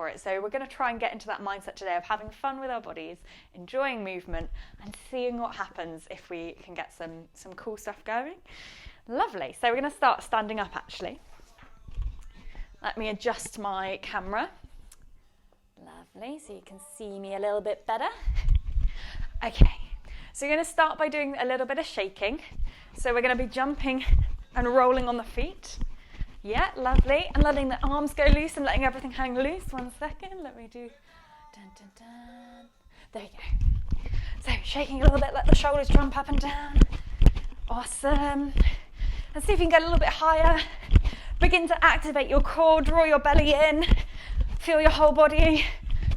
for it. So we're going to try and get into that mindset today of having fun with our bodies, enjoying movement, and seeing what happens if we can get some cool stuff going. Lovely. So we're going to start standing up actually. Let me adjust my camera. Lovely, so you can see me a little bit better. Okay, so you're going to start by doing a little bit of shaking. So we're going to be jumping and rolling on the feet. Yeah, lovely. And letting the arms go loose and letting everything hang loose. 1 second, let me do dun, dun, dun. There you go. So shaking a little bit, let the shoulders jump up and down. Awesome. And see if you can get a little bit higher. Begin to activate your core, draw your belly in. Feel your whole body.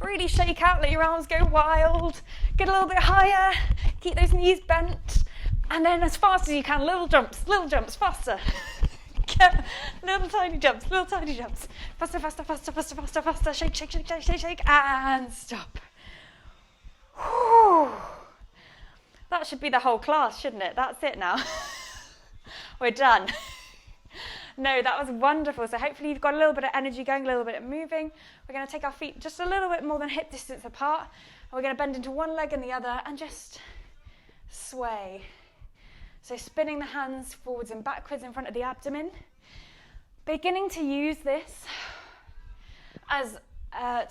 Really shake out, let your arms go wild. Get a little bit higher. Keep those knees bent. And then as fast as you can, little jumps, faster. Get little tiny jumps. Faster. Shake, shake, and stop. Whew. That should be the whole class, shouldn't it? That's it now. We're done. No, that was wonderful. So hopefully you've got a little bit of energy going, a little bit of moving. We're going to take our feet just a little bit more than hip distance apart. And we're going to bend into one leg and the other and just sway. So spinning the hands forwards and backwards in front of the abdomen. Beginning to use this as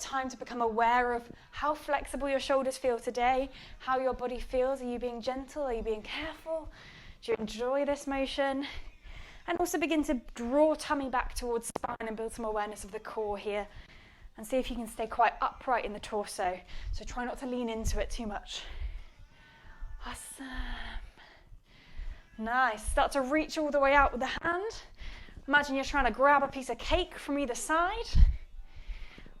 time to become aware of how flexible your shoulders feel today, how your body feels. Are you being gentle? Are you being careful? Do you enjoy this motion? And also begin to draw tummy back towards spine and build some awareness of the core here. And see if you can stay quite upright in the torso. So try not to lean into it too much. Awesome. Nice. Start to reach all the way out with the hand. Imagine you're trying to grab a piece of cake from either side.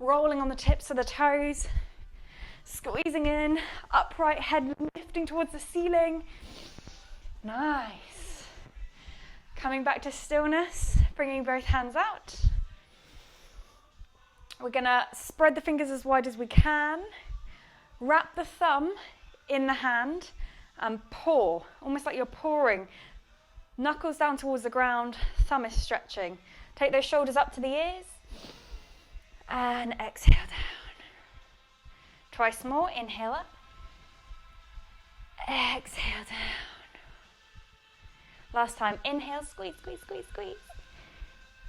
Rolling on the tips of the toes. Squeezing in. Upright head lifting towards the ceiling. Nice. Coming back to stillness, bringing both hands out. We're going to spread the fingers as wide as we can. Wrap the thumb in the hand and pour, almost like you're pouring. Knuckles down towards the ground, thumb is stretching. Take those shoulders up to the ears and exhale down. Twice more, inhale up. Exhale down. Last time, inhale, squeeze.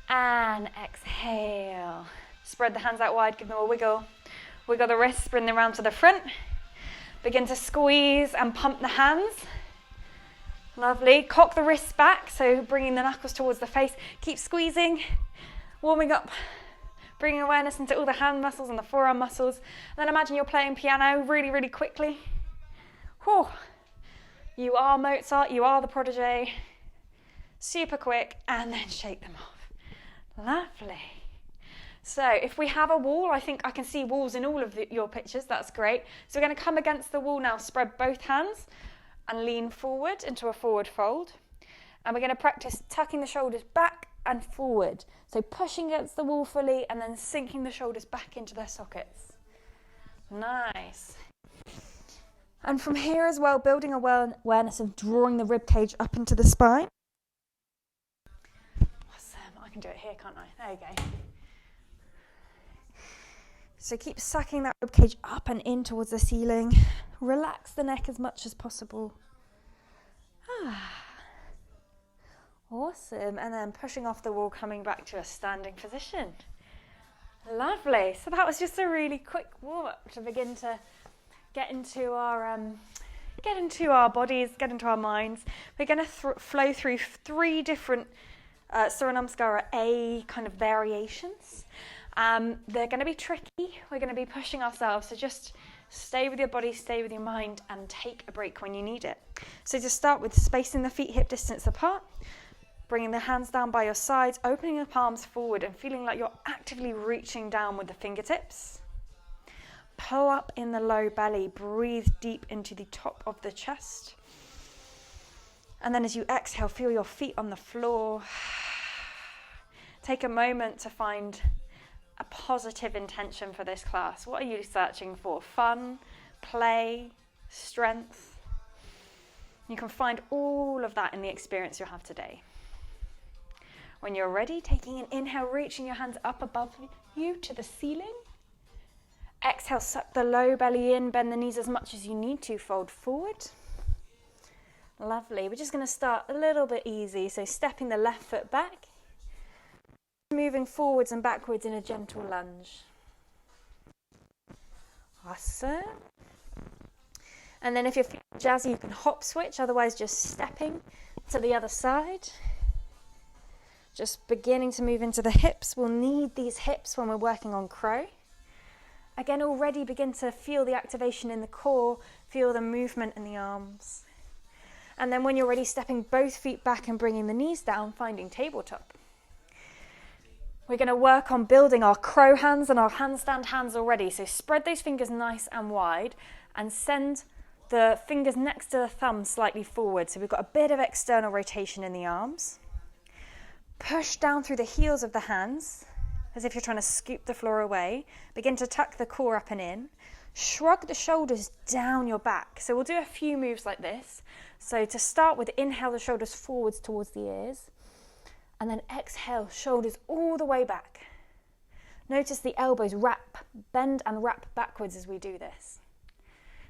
And exhale. Spread the hands out wide, give them a wiggle. Wiggle the wrists, bring them around to the front. Begin to squeeze and pump the hands. Lovely. Cock the wrists back, so bringing the knuckles towards the face. Keep squeezing, warming up, bringing awareness into all the hand muscles and the forearm muscles. And then imagine you're playing piano really, really quickly. Whew. You are Mozart, you are the prodigy. Super quick, and then shake them off. Lovely. So if we have a wall, I think I can see walls in all of your pictures. That's great. So we're going to come against the wall now, spread both hands and lean forward into a forward fold. And we're going to practice tucking the shoulders back and forward. So pushing against the wall fully and then sinking the shoulders back into their sockets. Nice. And from here as well, building awareness of drawing the rib cage up into the spine. Awesome. I can do it here, can't I? There you go. So keep sucking that rib cage up and in towards the ceiling. Relax the neck as much as possible. Awesome. And then pushing off the wall, coming back to a standing position. Lovely. So that was just a really quick warm-up to begin to get into our bodies, get into our minds. We're going to flow through 3 different Surya Namaskara A kind of variations. They're going to be tricky. We're going to be pushing ourselves. So just stay with your body, stay with your mind, and take a break when you need it. So just start with spacing the feet hip distance apart, bringing the hands down by your sides, opening the palms forward and feeling like you're actively reaching down with the fingertips. Pull up in the low belly, breathe deep into the top of the chest. And then as you exhale, feel your feet on the floor. Take a moment to find a positive intention for this class. What are you searching for? Fun, play, strength? You can find all of that in the experience you'll have today. When you're ready, taking an inhale, reaching your hands up above you to the ceiling. Exhale, suck the low belly in, bend the knees as much as you need to, fold forward. Lovely. We're just going to start a little bit easy. So stepping the left foot back, moving forwards and backwards in a gentle lunge. Awesome. And then if you're feeling jazzy, you can hop switch, otherwise just stepping to the other side. Just beginning to move into the hips. We'll need these hips when we're working on crow. Again, already begin to feel the activation in the core, feel the movement in the arms. And then when you're ready, stepping both feet back and bringing the knees down, finding tabletop. We're going to work on building our crow hands and our handstand hands already. So spread those fingers nice and wide and send the fingers next to the thumb slightly forward. So we've got a bit of external rotation in the arms. Push down through the heels of the hands as if you're trying to scoop the floor away. Begin to tuck the core up and in. Shrug the shoulders down your back. So we'll do a few moves like this. So to start with, inhale the shoulders forwards towards the ears. And then exhale, shoulders all the way back. Notice the elbows bend and wrap backwards as we do this.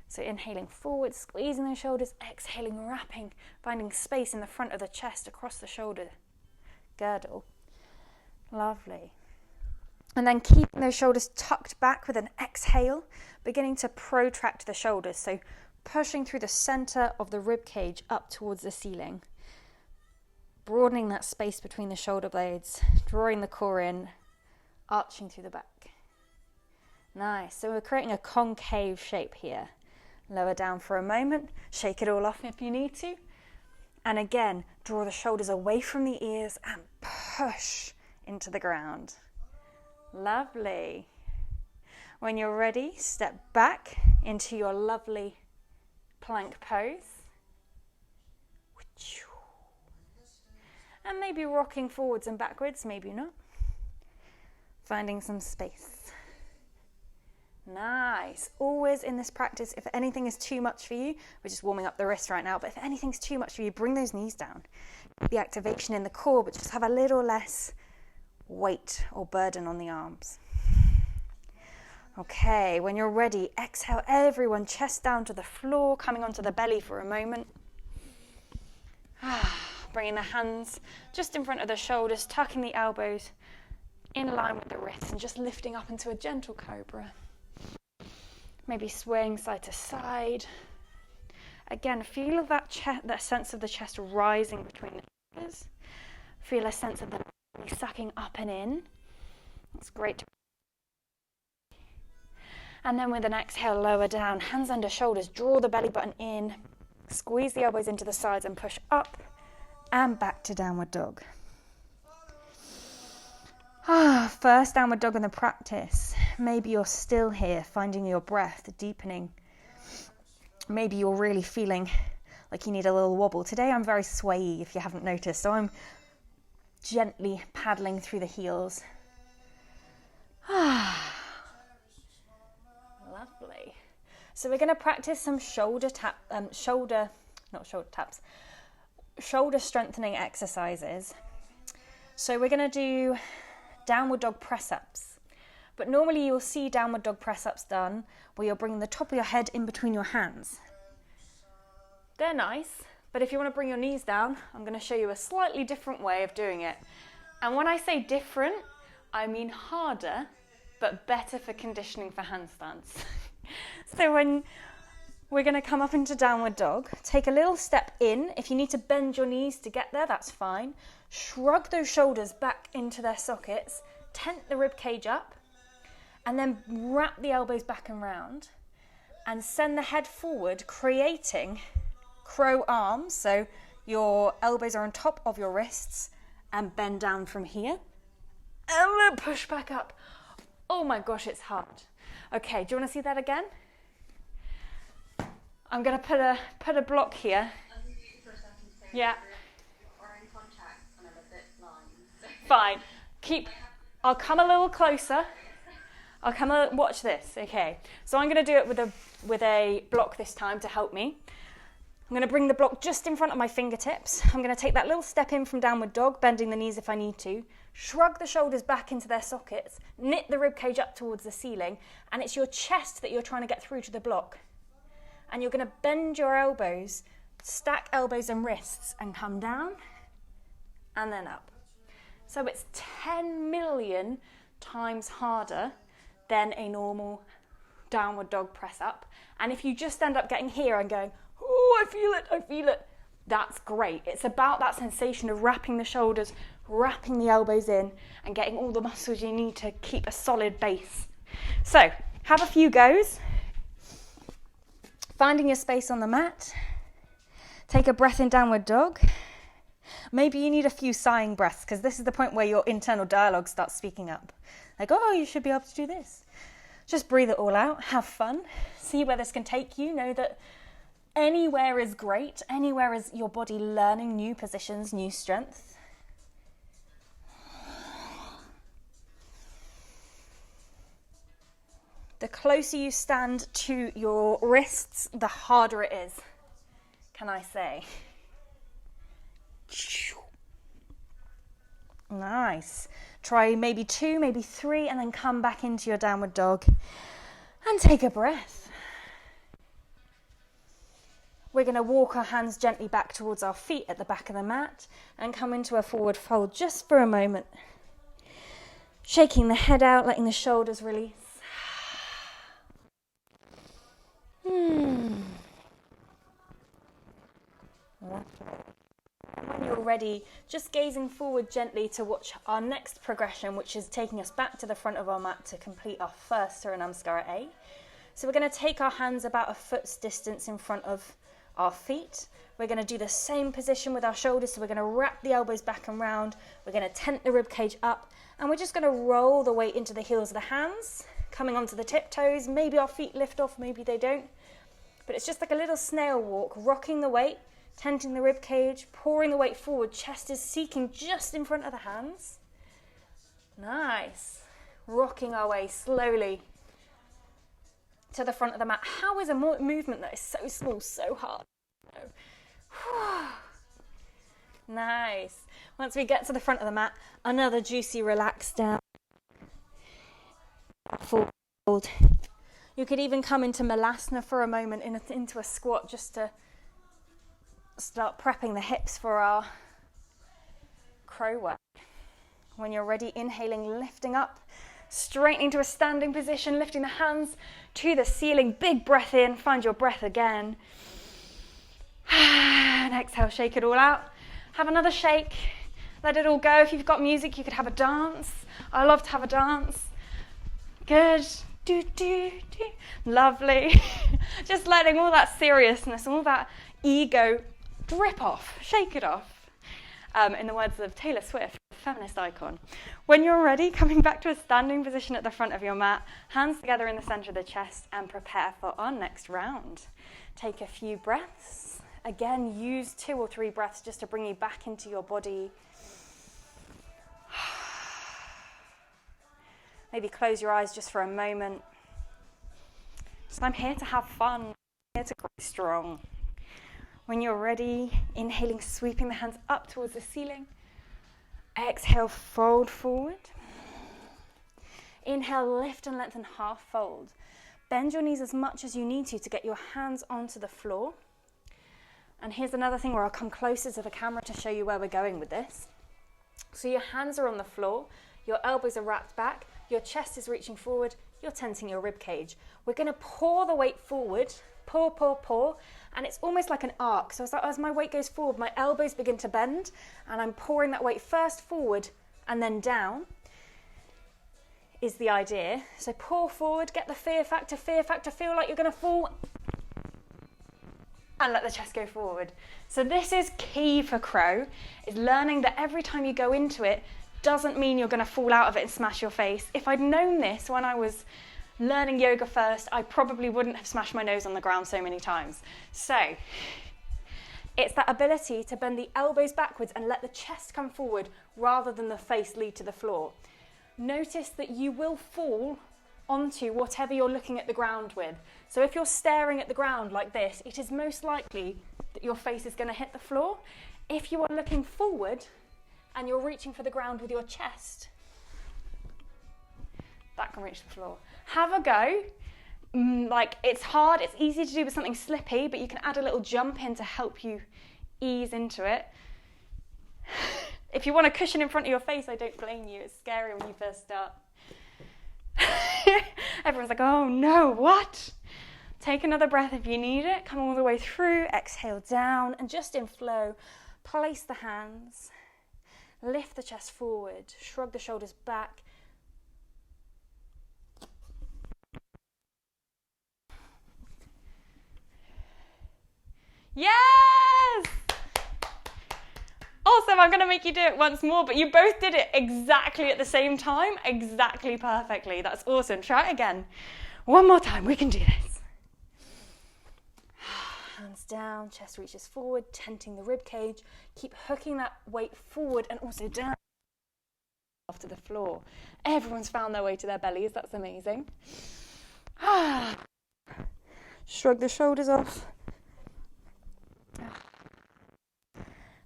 So inhaling forward, squeezing the shoulders, exhaling, wrapping, finding space in the front of the chest across the shoulder girdle. Lovely. And then keeping those shoulders tucked back with an exhale, beginning to protract the shoulders. So pushing through the center of the rib cage up towards the ceiling. Broadening that space between the shoulder blades, drawing the core in, arching through the back. Nice. So we're creating a concave shape here. Lower down for a moment, shake it all off if you need to. And again, draw the shoulders away from the ears and push into the ground. Lovely. When you're ready, step back into your lovely plank pose. And maybe rocking forwards and backwards, maybe not. Finding some space. Nice. Always in this practice, if anything is too much for you, we're just warming up the wrist right now, but if anything's too much for you, bring those knees down. The activation in the core, but just have a little less weight or burden on the arms. Okay, when you're ready, exhale everyone, chest down to the floor, coming onto the belly for a moment. Bringing the hands just in front of the shoulders, tucking the elbows in line with the wrists and just lifting up into a gentle cobra. Maybe swaying side to side. Again, feel that sense of the chest rising between the shoulders. Feel a sense of the belly sucking up and in. That's great. And then with an exhale, lower down, hands under shoulders, draw the belly button in, squeeze the elbows into the sides and push up and back to downward dog. First downward dog in the practice. Maybe you're still here, finding your breath, deepening. Maybe you're really feeling like you need a little wobble. Today I'm very swayy, if you haven't noticed, so I'm gently paddling through the heels. Lovely. So we're going to practice some shoulder strengthening exercises. So we're going to do downward dog press-ups. But normally you'll see downward dog press-ups done where you're bringing the top of your head in between your hands. They're nice, but if you want to bring your knees down, I'm going to show you a slightly different way of doing it. And when I say different, I mean harder, but better for conditioning for handstands. So when we're going to come up into downward dog, take a little step in. If you need to bend your knees to get there, that's fine. Shrug those shoulders back into their sockets, tent the rib cage up, and then wrap the elbows back and round and send the head forward, creating crow arms. So your elbows are on top of your wrists and bend down from here. And then push back up. Oh my gosh, it's hard. Okay, do you want to see that again? I'm going to put a block here. Yeah. Fine. I'll come a little closer. Watch this. Okay. So I'm going to do it with a block this time to help me. I'm going to bring the block just in front of my fingertips. I'm going to take that little step in from downward dog, bending the knees if I need to. Shrug the shoulders back into their sockets, knit the ribcage up towards the ceiling, and it's your chest that you're trying to get through to the block. And you're going to bend your elbows, stack elbows and wrists, and come down, and then up. So it's 10 million times harder than a normal downward dog press up. And if you just end up getting here and going, oh, I feel it, that's great. It's about that sensation of wrapping the shoulders, wrapping the elbows in, and getting all the muscles you need to keep a solid base. So have a few goes, finding your space on the mat. Take a breath in downward dog. Maybe you need a few sighing breaths, because this is the point where your internal dialogue starts speaking up. Like, oh, you should be able to do this. Just breathe it all out, have fun, see where this can take you. Know that anywhere is great, anywhere is your body learning new positions, new strength. The closer you stand to your wrists, the harder it is, can I say? Nice. Try maybe 2, maybe 3, and then come back into your downward dog and take a breath. We're going to walk our hands gently back towards our feet at the back of the mat and come into a forward fold just for a moment. Shaking the head out, letting the shoulders release. When you're ready, just gazing forward gently to watch our next progression, which is taking us back to the front of our mat to complete our first Surya Namaskara A. So we're going to take our hands about a foot's distance in front of our feet. We're going to do the same position with our shoulders, so we're going to wrap the elbows back and round. We're going to tent the rib cage up, and we're just going to roll the weight into the heels of the hands, coming onto the tiptoes. Maybe our feet lift off, maybe they don't. But it's just like a little snail walk, rocking the weight, tenting the rib cage, pouring the weight forward. Chest is seeking just in front of the hands. Nice. Rocking our way slowly to the front of the mat. How is a movement that is so small so hard? Nice. Once we get to the front of the mat, another juicy relax down. Fold. You could even come into Malasana for a moment, into a squat, just to start prepping the hips for our crow work. When you're ready, inhaling, lifting up, straightening to a standing position, lifting the hands to the ceiling. Big breath in, find your breath again. And exhale, shake it all out. Have another shake, let it all go. If you've got music, you could have a dance. I love to have a dance. Good. Do, do, do. Lovely. Just letting all that seriousness, all that ego drip off, shake it off. In the words of Taylor Swift, feminist icon. When you're ready, coming back to a standing position at the front of your mat, hands together in the center of the chest, and prepare for our next round. Take a few breaths. Again, use 2 or 3 breaths just to bring you back into your body. Maybe close your eyes just for a moment. So I'm here to have fun, I'm here to grow strong. When you're ready, inhaling, sweeping the hands up towards the ceiling. Exhale, fold forward. Inhale, lift and lengthen, half fold. Bend your knees as much as you need to get your hands onto the floor. And here's another thing where I'll come closer to the camera to show you where we're going with this. So your hands are on the floor, your elbows are wrapped back, your chest is reaching forward, you're tensing your rib cage. We're going to pour the weight forward, pour, pour, pour, and it's almost like an arc. So as my weight goes forward, my elbows begin to bend, and I'm pouring that weight first forward and then down is the idea. So pour forward, get the fear factor, feel like you're going to fall, and let the chest go forward. So this is key for crow, is learning that every time you go into it doesn't mean you're going to fall out of it and smash your face. If I'd known this when I was learning yoga first, I probably wouldn't have smashed my nose on the ground so many times. So it's that ability to bend the elbows backwards and let the chest come forward rather than the face lead to the floor. Notice that you will fall onto whatever you're looking at the ground with. So if you're staring at the ground like this, it is most likely that your face is going to hit the floor. If you are looking forward and you're reaching for the ground with your chest, that can reach the floor. Have a go. Like, it's hard, it's easy to do with something slippy, but you can add a little jump in to help you ease into it. If you want a cushion in front of your face, I don't blame you. It's scary when you first start. Everyone's like, oh no, what? Take another breath if you need it. Come all the way through, exhale down, and just in flow, place the hands, lift the chest forward, shrug the shoulders back. Yes! Awesome, I'm going to make you do it once more, but you both did it exactly at the same time, exactly perfectly. That's awesome. Try it again. One more time, we can do this. Hands down, chest reaches forward, tenting the rib cage. Keep hooking that weight forward and also down to the floor. Everyone's found their way to their bellies. That's amazing. Shrug the shoulders off.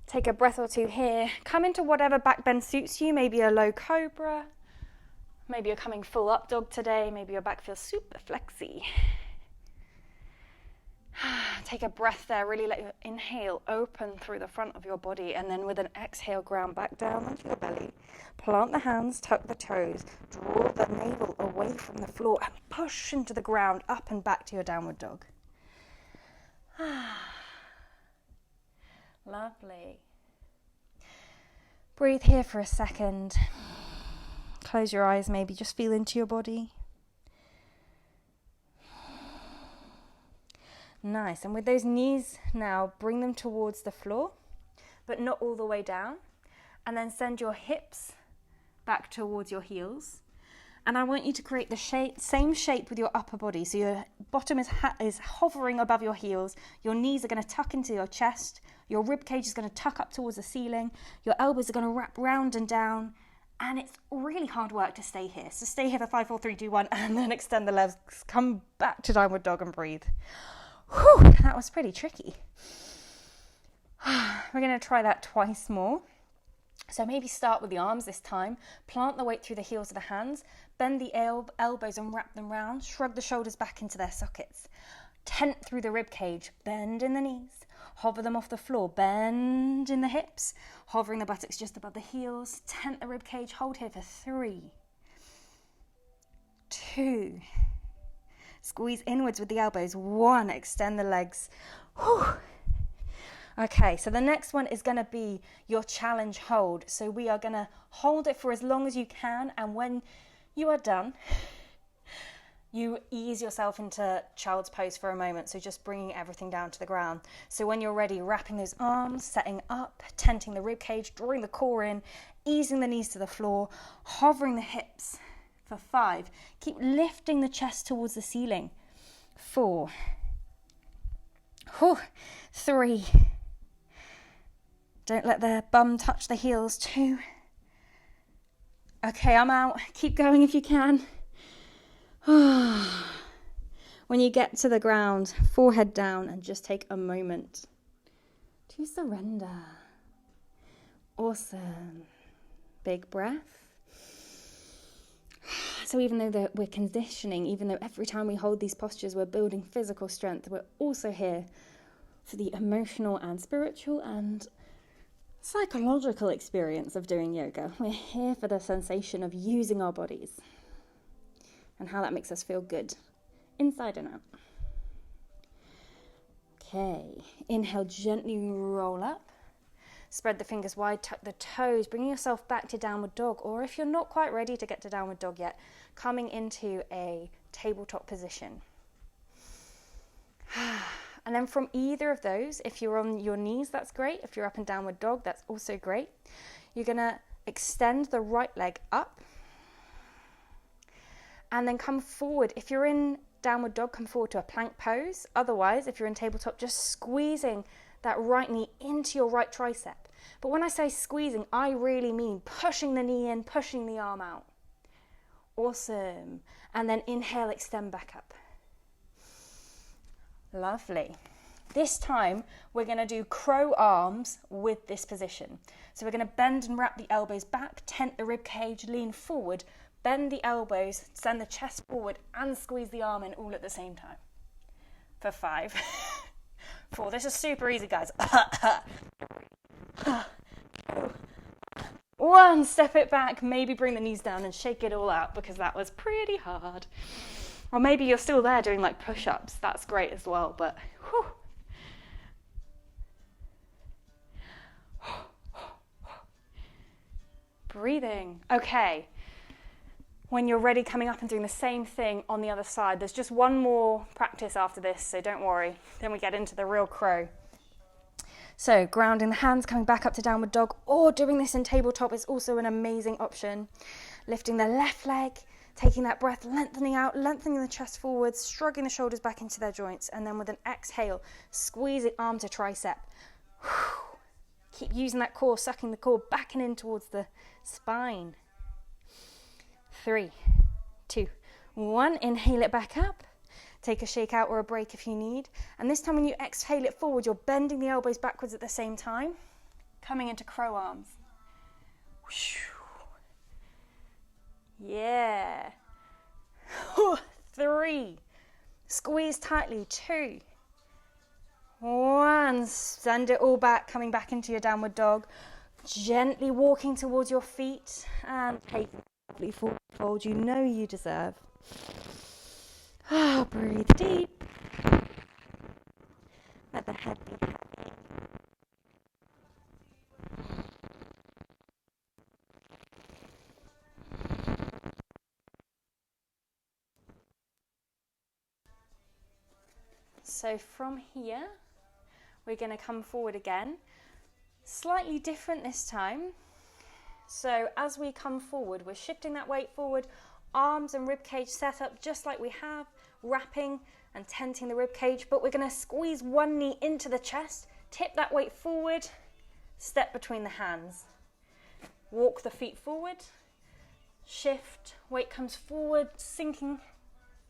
Take a breath or two here. Come into whatever back bend suits you. Maybe a low cobra. Maybe you're coming full up dog today. Maybe your back feels super flexy. Take a breath there. Really let your inhale open through the front of your body, and then with an exhale, ground back down onto your belly. Plant the hands, tuck the toes, draw the navel away from the floor and push into the ground, up and back to your downward dog. Lovely. Breathe here for a second. Close your eyes, maybe just feel into your body. Nice. And with those knees now, bring them towards the floor, but not all the way down. And then send your hips back towards your heels. And I want you to create the same shape with your upper body. So your bottom is hovering above your heels. Your knees are going to tuck into your chest. Your rib cage is going to tuck up towards the ceiling. Your elbows are going to wrap round and down. And it's really hard work to stay here. So stay here for 5, 4, 3, 2, 1, and then extend the legs. Come back to downward dog and breathe. Whew, that was pretty tricky. We're going to try that twice more. So maybe start with the arms this time. Plant the weight through the heels of the hands. Bend the elbows and wrap them round. Shrug the shoulders back into their sockets. Tent through the rib cage. Bend in the knees. Hover them off the floor. Bend in the hips. Hovering the buttocks just above the heels. Tent the rib cage. Hold here for 3, 2. Squeeze inwards with the elbows. 1. Extend the legs. Whew. Okay, so the next one is going to be your challenge hold. So we are going to hold it for as long as you can, and when you are done, you ease yourself into child's pose for a moment. So just bringing everything down to the ground. So when you're ready, wrapping those arms, setting up, tenting the rib cage, drawing the core in, easing the knees to the floor, hovering the hips for 5. Keep lifting the chest towards the ceiling. 4. 3. Don't let the bum touch the heels. 2. Okay, I'm out. Keep going if you can. When you get to the ground, forehead down, and just take a moment to surrender. Awesome. Big breath. So even though we're conditioning, even though every time we hold these postures we're building physical strength, we're also here for the emotional and spiritual and psychological experience of doing yoga. We're here for the sensation of using our bodies and how that makes us feel good, inside and out. Okay, inhale, gently roll up. Spread the fingers wide, tuck the toes, bringing yourself back to downward dog, or if you're not quite ready to get to downward dog yet, coming into a tabletop position. And then from either of those, if you're on your knees, that's great. If you're up in downward dog, that's also great. You're going to extend the right leg up and then come forward. If you're in downward dog, come forward to a plank pose. Otherwise, if you're in tabletop, just squeezing that right knee into your right tricep. But when I say squeezing, I really mean pushing the knee in, pushing the arm out. Awesome. And then inhale, extend back up. Lovely. This time, we're going to do crow arms with this position. So we're going to bend and wrap the elbows back, tent the rib cage, lean forward, bend the elbows, send the chest forward, and squeeze the arm in all at the same time. For 5, 4. This is super easy, guys. 1, step it back, maybe bring the knees down and shake it all out because that was pretty hard. Or maybe you're still there doing like push-ups. That's great as well, but whew. Breathing. Okay. When you're ready, coming up and doing the same thing on the other side. There's just one more practice after this, so don't worry. Then we get into the real crow. So grounding the hands, coming back up to downward dog, or doing this in tabletop is also an amazing option. Lifting the left leg, taking that breath, lengthening out, lengthening the chest forwards, shrugging the shoulders back into their joints, and then with an exhale, squeezing arm to tricep. Keep using that core, sucking the core back and in towards the spine. 3, 2, 1. Inhale it back up. Take a shake out or a break if you need. And this time when you exhale it forward, you're bending the elbows backwards at the same time. Coming into crow arms. Yeah. 3. Squeeze tightly. 2. 1. Send it all back, coming back into your downward dog. Gently walking towards your feet and taking a lovely forward fold you know you deserve. Breathe deep. Let the head be heavy. So from here, we're going to come forward again. Slightly different this time. So as we come forward, we're shifting that weight forward, arms and rib cage set up just like we have, wrapping and tenting the rib cage, but we're going to squeeze one knee into the chest, tip that weight forward, step between the hands. Walk the feet forward, shift, weight comes forward, sinking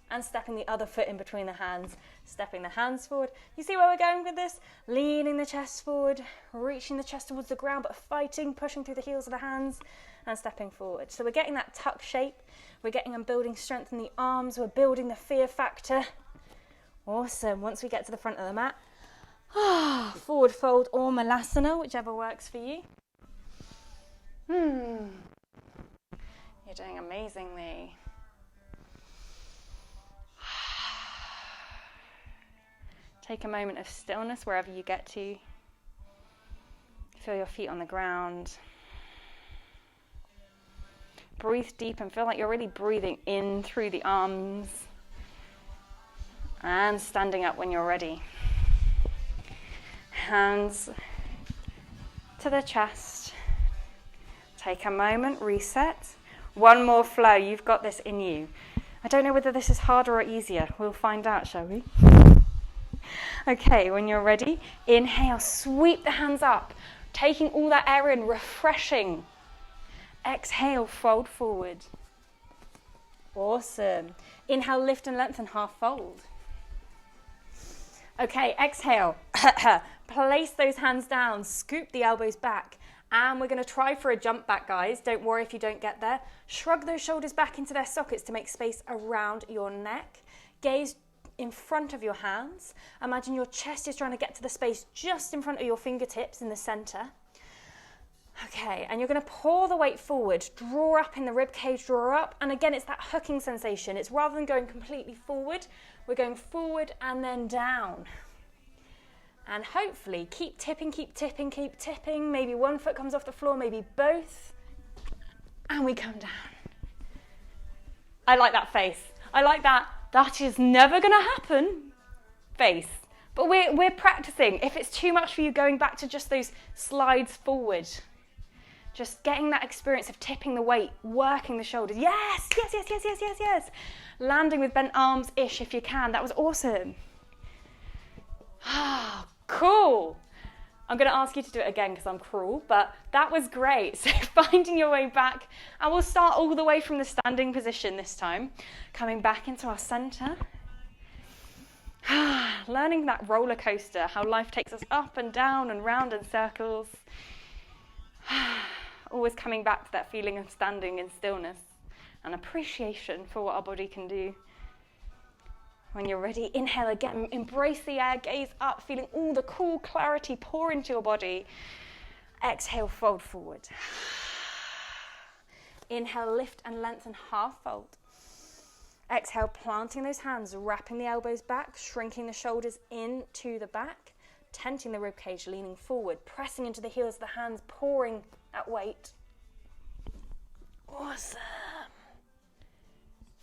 and stepping the other foot in between the hands, stepping the hands forward. You see where we're going with this? Leaning the chest forward, reaching the chest towards the ground, but fighting, pushing through the heels of the hands and stepping forward. So we're getting that tuck shape. We're getting and building strength in the arms. We're building the fear factor. Awesome. Once we get to the front of the mat, forward fold or malasana, whichever works for you. You're doing amazingly. Take a moment of stillness wherever you get to. Feel your feet on the ground. Breathe deep and feel like you're really breathing in through the arms. And standing up when you're ready. Hands to the chest. Take a moment, reset. One more flow, you've got this in you. I don't know whether this is harder or easier. We'll find out, shall we? Okay, when you're ready, inhale, sweep the hands up, taking all that air in, refreshing. Exhale, fold forward. Awesome. Inhale, lift and lengthen, half fold. Okay, exhale. Place those hands down, scoop the elbows back, and we're going to try for a jump back, guys. Don't worry if you don't get there. Shrug those shoulders back into their sockets to make space around your neck. Gaze in front of your hands. Imagine your chest is trying to get to the space just in front of your fingertips in the center. Okay, and you're going to pull the weight forward, draw up in the rib cage, draw up, and again it's that hooking sensation. It's rather than going completely forward, we're going forward and then down. And hopefully keep tipping, keep tipping, keep tipping. Maybe one foot comes off the floor, maybe both, and we come down. I like that face. I like that. That is never going to happen face. But we're practicing. If it's too much for you, going back to just those slides forward. Just getting that experience of tipping the weight, working the shoulders. Yes, yes, yes, yes, yes, yes, yes. Landing with bent arms-ish if you can. That was awesome. Ah, cool. I'm going to ask you to do it again because I'm cruel, but that was great. So finding your way back, and we'll start all the way from the standing position this time. Coming back into our center. Learning that roller coaster, how life takes us up and down and round in circles. Always coming back to that feeling of standing in stillness and appreciation for what our body can do. When you're ready, inhale again, embrace the air, gaze up, feeling all the cool clarity pour into your body. Exhale, fold forward. Inhale, lift and lengthen, half fold. Exhale, planting those hands, wrapping the elbows back, shrinking the shoulders into the back, tenting the ribcage, leaning forward, pressing into the heels of the hands, pouring that weight. Awesome.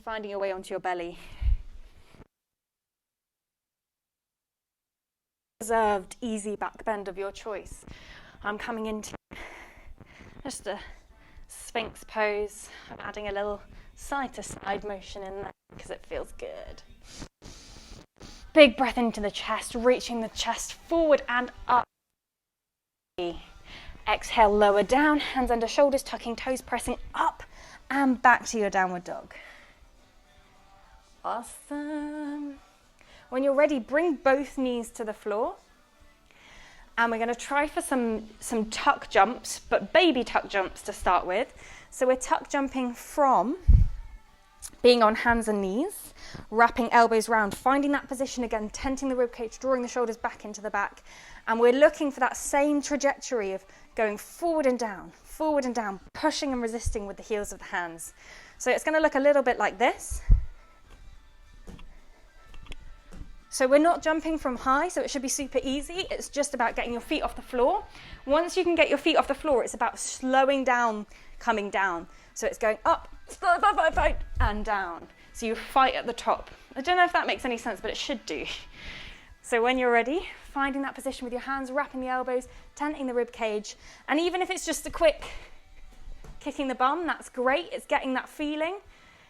Finding your way onto your belly. Reserved, easy back bend of your choice. I'm coming into just a Sphinx pose. I'm adding a little side to side motion in there because it feels good. Big breath into the chest, reaching the chest forward and up. Exhale, lower down, hands under shoulders, tucking toes, pressing up and back to your downward dog. Awesome. When you're ready, bring both knees to the floor. And we're going to try for some tuck jumps, but baby tuck jumps to start with. So we're tuck jumping from being on hands and knees, wrapping elbows round, finding that position again, tenting the ribcage, drawing the shoulders back into the back. And we're looking for that same trajectory of going forward and down, pushing and resisting with the heels of the hands. So it's going to look a little bit like this. So we're not jumping from high, so it should be super easy. It's just about getting your feet off the floor. Once you can get your feet off the floor, it's about slowing down, coming down. So it's going up, fight, and down. So you fight at the top. I don't know if that makes any sense, but it should do. So when you're ready, finding that position with your hands, wrapping the elbows, tenting the rib cage. And even if it's just a quick kicking the bum, that's great. It's getting that feeling.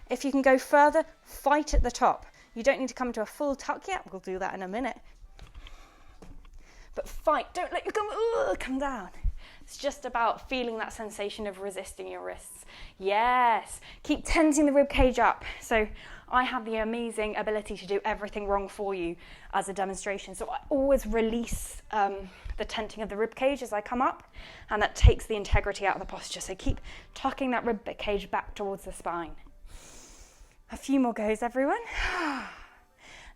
If you can go further, fight at the top. You don't need to come to a full tuck yet. We'll do that in a minute. But fight. Don't let you come down. It's just about feeling that sensation of resisting your wrists. Yes. Keep tensing the rib cage up. So I have the amazing ability to do everything wrong for you as a demonstration. So I always release the tenting of the rib cage as I come up, and that takes the integrity out of the posture. So keep tucking that rib cage back towards the spine. A few more goes, everyone.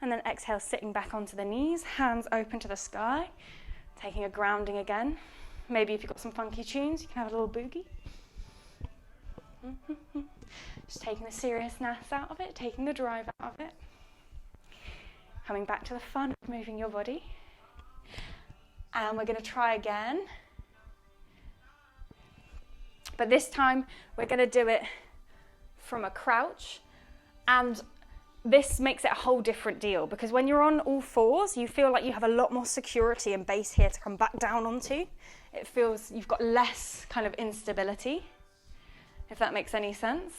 And then exhale, sitting back onto the knees, hands open to the sky, taking a grounding again. Maybe if you've got some funky tunes, you can have a little boogie. Just taking the seriousness out of it, taking the drive out of it. Coming back to the fun of moving your body. And we're going to try again. But this time, we're going to do it from a crouch. And this makes it a whole different deal, because when you're on all fours, you feel like you have a lot more security and base here to come back down onto. It feels you've got less kind of instability, if that makes any sense.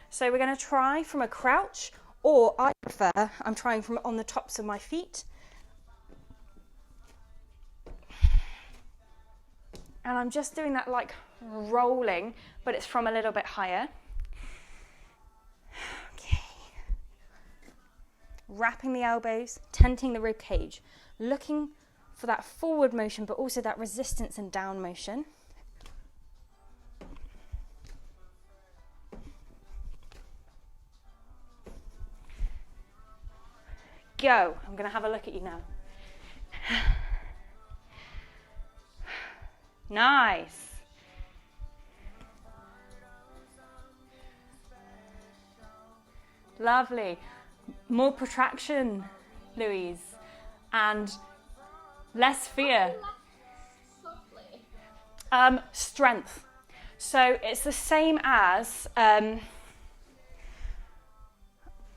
So we're going to try from a crouch, or I prefer, I'm trying from on the tops of my feet. And I'm just doing that like rolling, but it's from a little bit higher. Wrapping the elbows, tenting the rib cage, looking for that forward motion, but also that resistance and down motion. Go. I'm going to have a look at you now. Nice. Lovely. More protraction, Louise, and less fear. Strength. So it's the same as,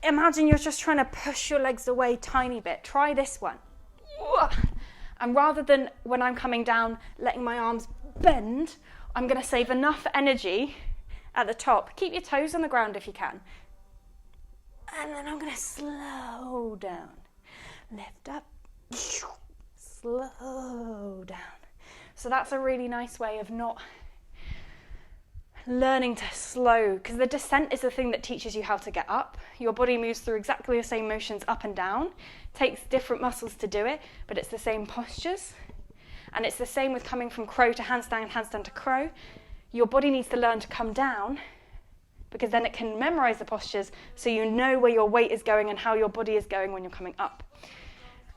imagine you're just trying to push your legs away a tiny bit. Try this one. And rather than when I'm coming down, letting my arms bend, I'm going to save enough energy at the top. Keep your toes on the ground if you can. And then I'm going to slow down. Lift up. Slow down. So that's a really nice way of not learning to slow, because the descent is the thing that teaches you how to get up. Your body moves through exactly the same motions up and down, takes different muscles to do it, but it's the same postures. And it's the same with coming from crow to handstand, handstand to crow. Your body needs to learn to come down, because then it can memorize the postures so you know where your weight is going and how your body is going when you're coming up.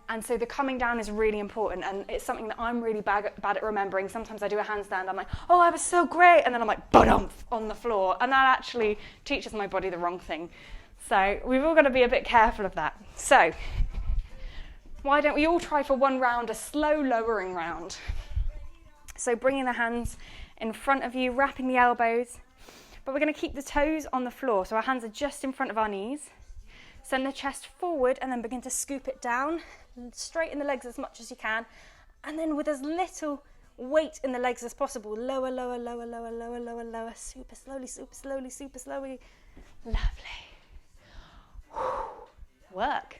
And so the coming down is really important, and it's something that I'm really bad at remembering. Sometimes I do a handstand, I'm like, oh, I was so great, and then I'm like, ba-dumph on the floor, and that actually teaches my body the wrong thing. So we've all got to be a bit careful of that. So why don't we all try for one round, a slow lowering round. So bringing the hands in front of you, wrapping the elbows, but we're going to keep the toes on the floor, so our hands are just in front of our knees. Send the chest forward and then begin to scoop it down. Straighten the legs as much as you can, and then with as little weight in the legs as possible, lower, lower, lower, lower, lower, lower, lower, super slowly, super slowly, super slowly. Lovely. Work.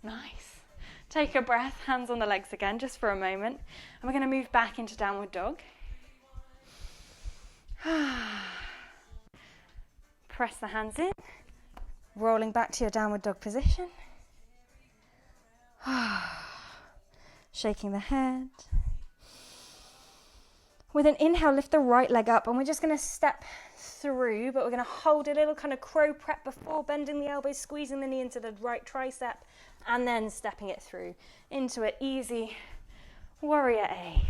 Nice. Take a breath, hands on the legs again, just for a moment, and we're going to move back into downward dog. Press the hands in, rolling back to your downward dog position. Shaking the head. With an inhale, lift the right leg up, and we're just going to step through, but we're going to hold a little kind of crow prep before bending the elbows, squeezing the knee into the right tricep, and then stepping it through into an easy warrior A.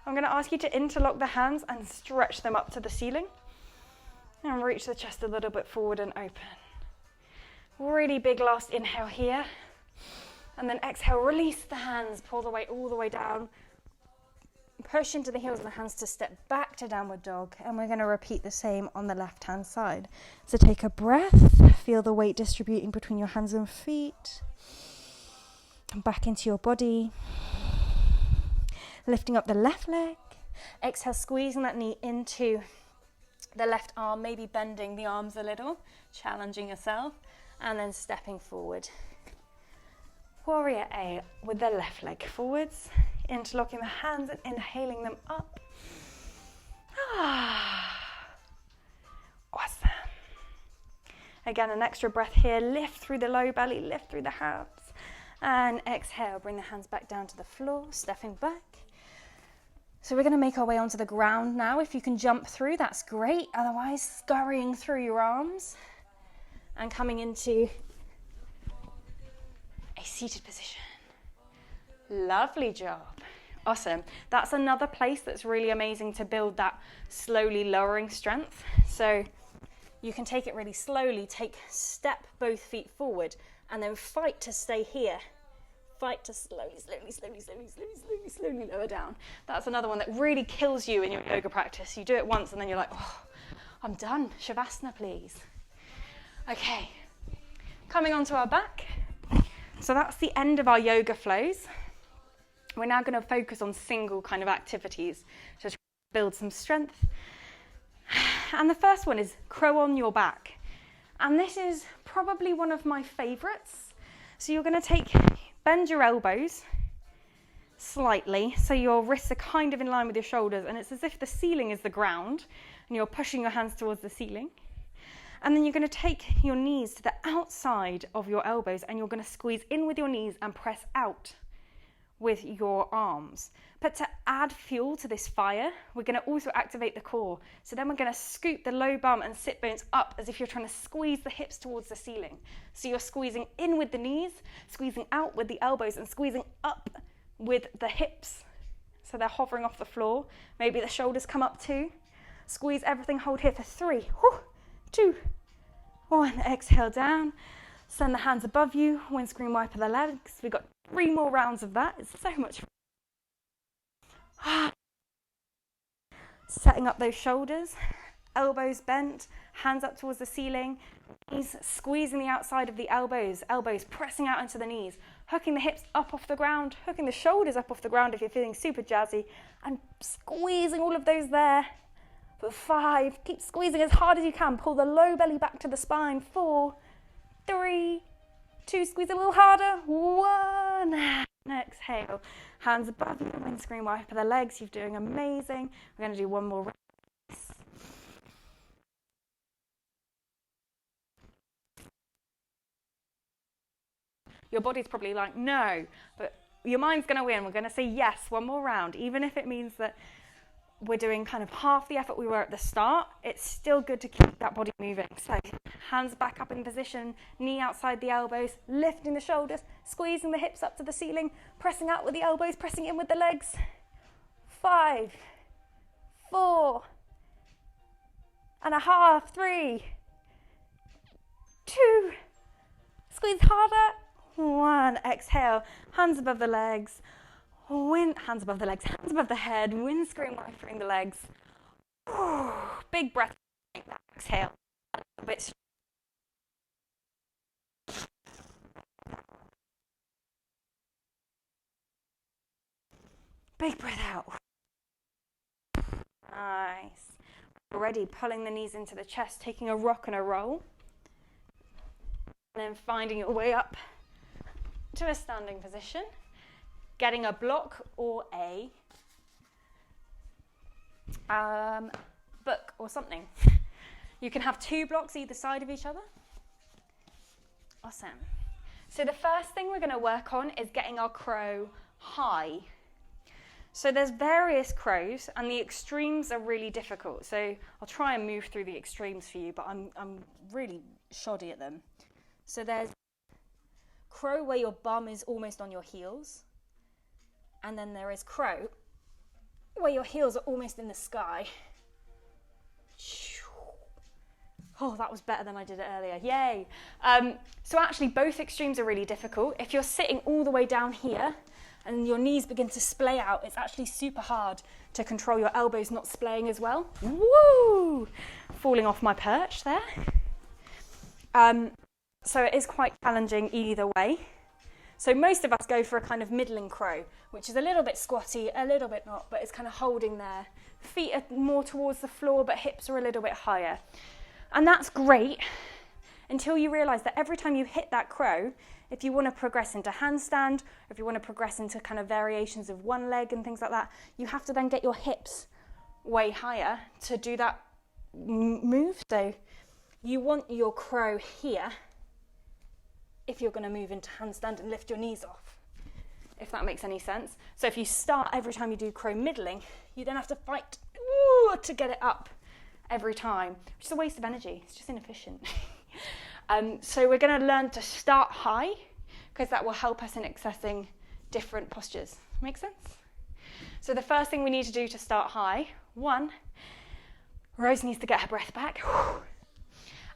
I'm going to ask you to interlock the hands and stretch them up to the ceiling, and reach the chest a little bit forward and open. Really big last inhale here, and then exhale, release the hands, pull the weight all the way down, push into the heels of the hands to step back to downward dog, and we're going to repeat the same on the left hand side. So take a breath, feel the weight distributing between your hands and feet, and back into your body, lifting up the left leg, exhale, squeezing that knee into the left arm, maybe bending the arms a little, challenging yourself, and then stepping forward. Warrior A with the left leg forwards, interlocking the hands and inhaling them up. Awesome. Again, an extra breath here. Lift through the low belly, lift through the hands. And exhale, bring the hands back down to the floor, stepping back. So we're going to make our way onto the ground now. If you can jump through, that's great. Otherwise, scurrying through your arms and coming into a seated position. Lovely job. Awesome. That's another place that's really amazing to build that slowly lowering strength. So you can take it really slowly, step both feet forward, and then fight to stay here. Fight to slowly lower down. That's another one that really kills you in your yoga practice. You do it once and then you're like, oh, I'm done. Shavasana, please. Okay, coming onto our back. So that's the end of our yoga flows. We're now going to focus on single kind of activities to build some strength. And the first one is crow on your back. And this is probably one of my favorites. So you're going to bend your elbows slightly so your wrists are kind of in line with your shoulders, and it's as if the ceiling is the ground and you're pushing your hands towards the ceiling. And then you're going to take your knees to the outside of your elbows, and you're going to squeeze in with your knees and press out with your arms. But to add fuel to this fire, we're going to also activate the core. So then we're going to scoop the low bum and sit bones up as if you're trying to squeeze the hips towards the ceiling. So you're squeezing in with the knees, squeezing out with the elbows, and squeezing up with the hips. So they're hovering off the floor. Maybe the shoulders come up too. Squeeze everything, hold here for 3, 2, 1. Exhale down. Send the hands above you, windscreen wiper the legs. We've got 3 more rounds of that. It's so much fun. Setting up those shoulders, elbows bent, hands up towards the ceiling, knees squeezing the outside of the elbows pressing out into the knees, hooking the hips up off the ground, hooking the shoulders up off the ground if you're feeling super jazzy, and squeezing all of those there. For 5, keep squeezing as hard as you can. Pull the low belly back to the spine. 4, 3, 2, squeeze a little harder. 1, exhale. Hands above you, windscreen wiper the legs. You're doing amazing. We're going to do one more race. Your body's probably like, no, but your mind's going to win. We're going to say yes, one more round. Even if it means that we're doing kind of half the effort we were at the start, it's still good to keep that body moving. So hands back up in position, knee outside the elbows, lifting the shoulders, squeezing the hips up to the ceiling, pressing out with the elbows, pressing in with the legs. 5, 4 and a half, 3, 2, squeeze harder, 1, exhale, hands above the legs, hands above the legs, hands above the head, windscreen wipering the legs. Big breath, exhale, a bit. Big breath out. Nice. Already pulling the knees into the chest, taking a rock and a roll. And then finding your way up to a standing position. Getting a block or a book or something. You can have 2 blocks either side of each other. Awesome. So the first thing we're going to work on is getting our crow high. So there's various crows and the extremes are really difficult. So I'll try and move through the extremes for you, but I'm really shoddy at them. So there's crow where your bum is almost on your heels. And then there is crow where your heels are almost in the sky. Oh, that was better than I did it earlier. Yay. So actually both extremes are really difficult. If you're sitting all the way down here and your knees begin to splay out, it's actually super hard to control your elbows not splaying as well. Woo! Falling off my perch there. So it is quite challenging either way. So most of us go for a kind of middling crow, which is a little bit squatty, a little bit not, but it's kind of holding there. Feet are more towards the floor, but hips are a little bit higher. And that's great until you realise that every time you hit that crow, if you want to progress into handstand, or if you want to progress into kind of variations of one leg and things like that, you have to then get your hips way higher to do that move. So you want your crow here if you're going to move into handstand and lift your knees off, if that makes any sense. So if you start every time you do crow middling, you then have to fight to get it up every time, which is a waste of energy. It's just inefficient. So we're going to learn to start high because that will help us in accessing different postures. Make sense? So the first thing we need to do to start high, 1, Rose needs to get her breath back.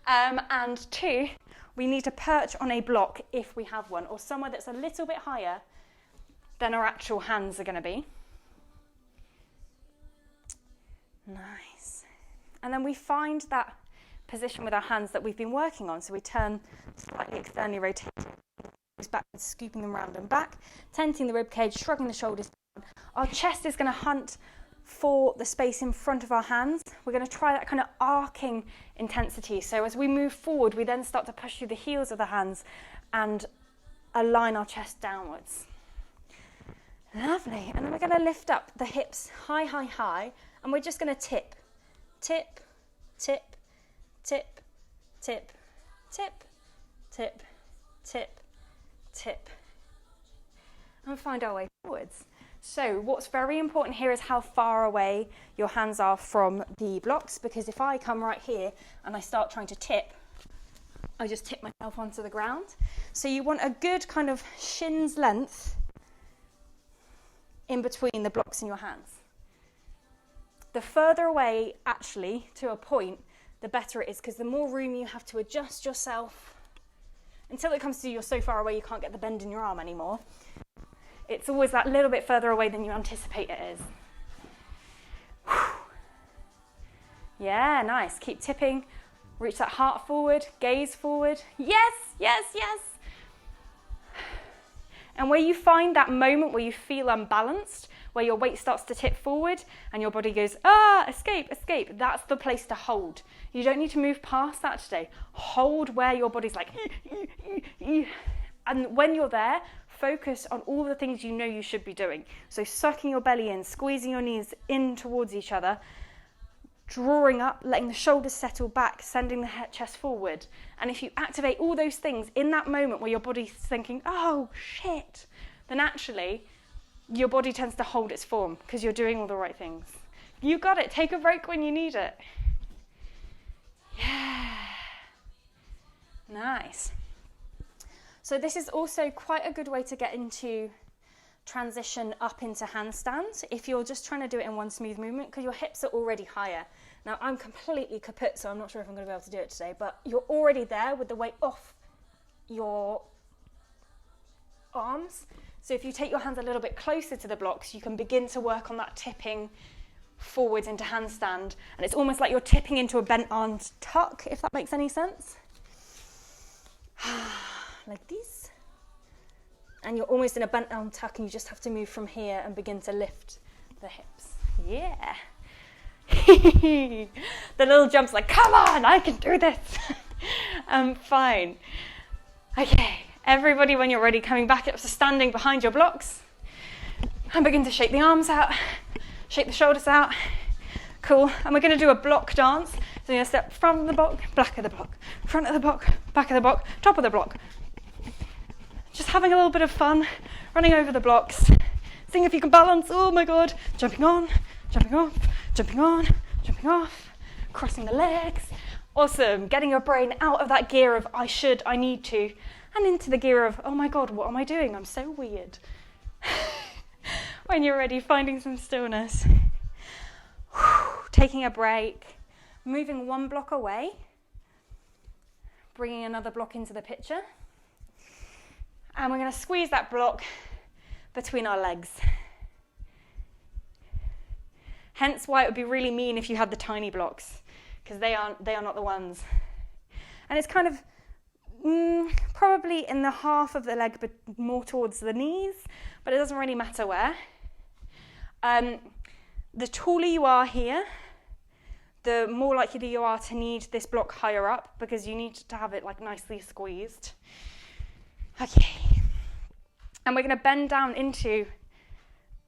And 2, we need to perch on a block if we have one, or somewhere that's a little bit higher than our actual hands are going to be. Nice. And then we find that position with our hands that we've been working on. So we turn slightly externally rotating, backwards, scooping them round and back, tenting the rib cage, shrugging the shoulders down. Our chest is going to hunt for the space in front of our hands. We're going to try that kind of arcing intensity. So as we move forward, we then start to push through the heels of the hands and align our chest downwards. Lovely. And then we're going to lift up the hips high, high, high. And we're just going to tip, tip, tip, tip, tip, tip, tip, tip, tip. And find our way forwards. So what's very important here is how far away your hands are from the blocks, because if I come right here and I start trying to tip, I just tip myself onto the ground. So you want a good kind of shin's length in between the blocks in your hands. The further away, actually, to a point, the better it is, because the more room you have to adjust yourself, until it comes to you're so far away you can't get the bend in your arm anymore. It's always that little bit further away than you anticipate it is. Yeah, nice. Keep tipping. Reach that heart forward, gaze forward. Yes, yes, yes. And where you find that moment where you feel unbalanced, where your weight starts to tip forward and your body goes, escape, escape, that's the place to hold. You don't need to move past that today. Hold where your body's like, And when you're there, focus on all the things you know you should be doing. So sucking your belly in, squeezing your knees in towards each other, drawing up, letting the shoulders settle back, sending the head, chest forward. And if you activate all those things in that moment where your body's thinking, oh shit, then actually your body tends to hold its form because you're doing all the right things. You got it. Take a break when you need it. Yeah. Nice. So this is also quite a good way to get into transition up into handstand if you're just trying to do it in one smooth movement because your hips are already higher. Now I'm completely kaput, so I'm not sure if I'm going to be able to do it today, but you're already there with the weight off your arms. So if you take your hands a little bit closer to the blocks, you can begin to work on that tipping forwards into handstand. And it's almost like you're tipping into a bent arm tuck, if that makes any sense. Like this. And you're almost in a bent arm tuck and you just have to move from here and begin to lift the hips. Yeah. The little jump's like, come on, I can do this. Fine. Okay, everybody, when you're ready, coming back up to standing behind your blocks. And begin to shake the arms out, shake the shoulders out. Cool. And we're going to do a block dance. So you're going to step front of the block, back of the block, front of the block, back of the block, top of the block. Just having a little bit of fun, running over the blocks, seeing if you can balance. Oh my God. Jumping on, jumping off, jumping on, jumping off, crossing the legs. Awesome. Getting your brain out of that gear of I should, I need to, and into the gear of, oh my God, what am I doing? I'm so weird. When you're ready, finding some stillness. Taking a break, moving one block away, bringing another block into the picture. And we're going to squeeze that block between our legs. Hence why it would be really mean if you had the tiny blocks, because they are not the ones. And it's kind of probably in the half of the leg, but more towards the knees, but it doesn't really matter where. The taller you are here, the more likely you are to need this block higher up because you need to have it like nicely squeezed. Okay. And we're going to bend down into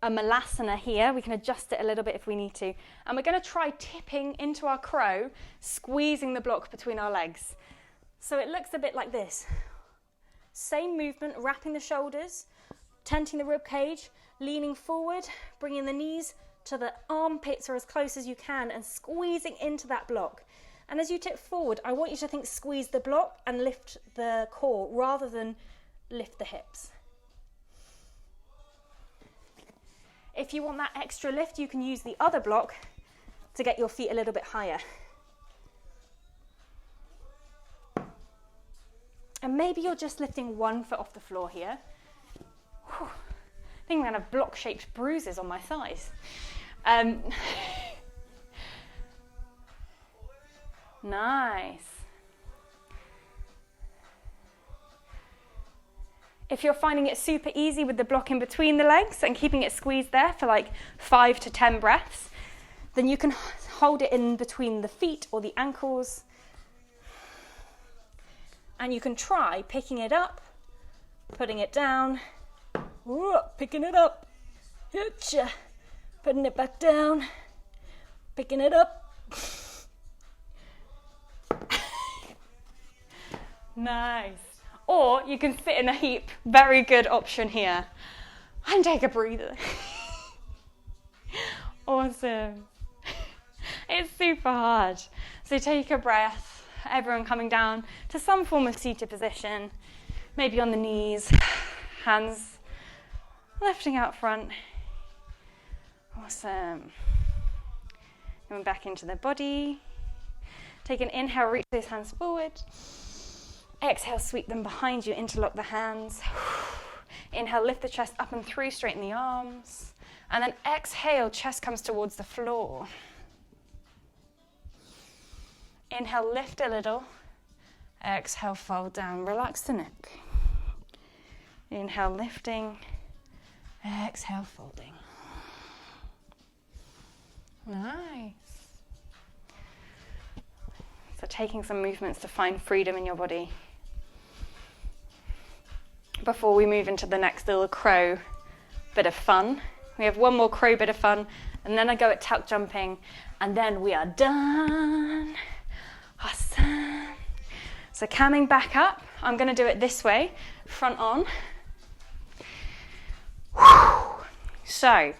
a malasana here. We can adjust it a little bit if we need to. And we're going to try tipping into our crow, squeezing the block between our legs. So it looks a bit like this. Same movement, wrapping the shoulders, tenting the rib cage, leaning forward, bringing the knees to the armpits or as close as you can and squeezing into that block. And as you tip forward, I want you to think squeeze the block and lift the core rather than lift the hips. If you want that extra lift, you can use the other block to get your feet a little bit higher. And maybe you're just lifting one foot off the floor here. Whew. I think I'm going to have block-shaped bruises on my thighs. Nice. If you're finding it super easy with the block in between the legs and keeping it squeezed there for like 5 to 10 breaths, then you can hold it in between the feet or the ankles. And you can try picking it up, putting it down, picking it up, putting it back down, picking it up. Nice. Or you can sit in a heap, very good option here, and take a breather. Awesome. It's super hard. So take a breath, everyone coming down to some form of seated position, maybe on the knees, hands lifting out front. Awesome. Coming back into the body. Take an inhale, reach those hands forward. Exhale, sweep them behind you, interlock the hands. Inhale, lift the chest up and through, straighten the arms. And then exhale, chest comes towards the floor. Inhale, lift a little. Exhale, fold down, relax the neck. Inhale, lifting. Exhale, folding. Nice. So taking some movements to find freedom in your body. before we move into the next little crow bit of fun. We have one more crow bit of fun, and then I go at tuck jumping, and then we are done. Awesome. So coming back up, I'm going to do it this way, front on. So,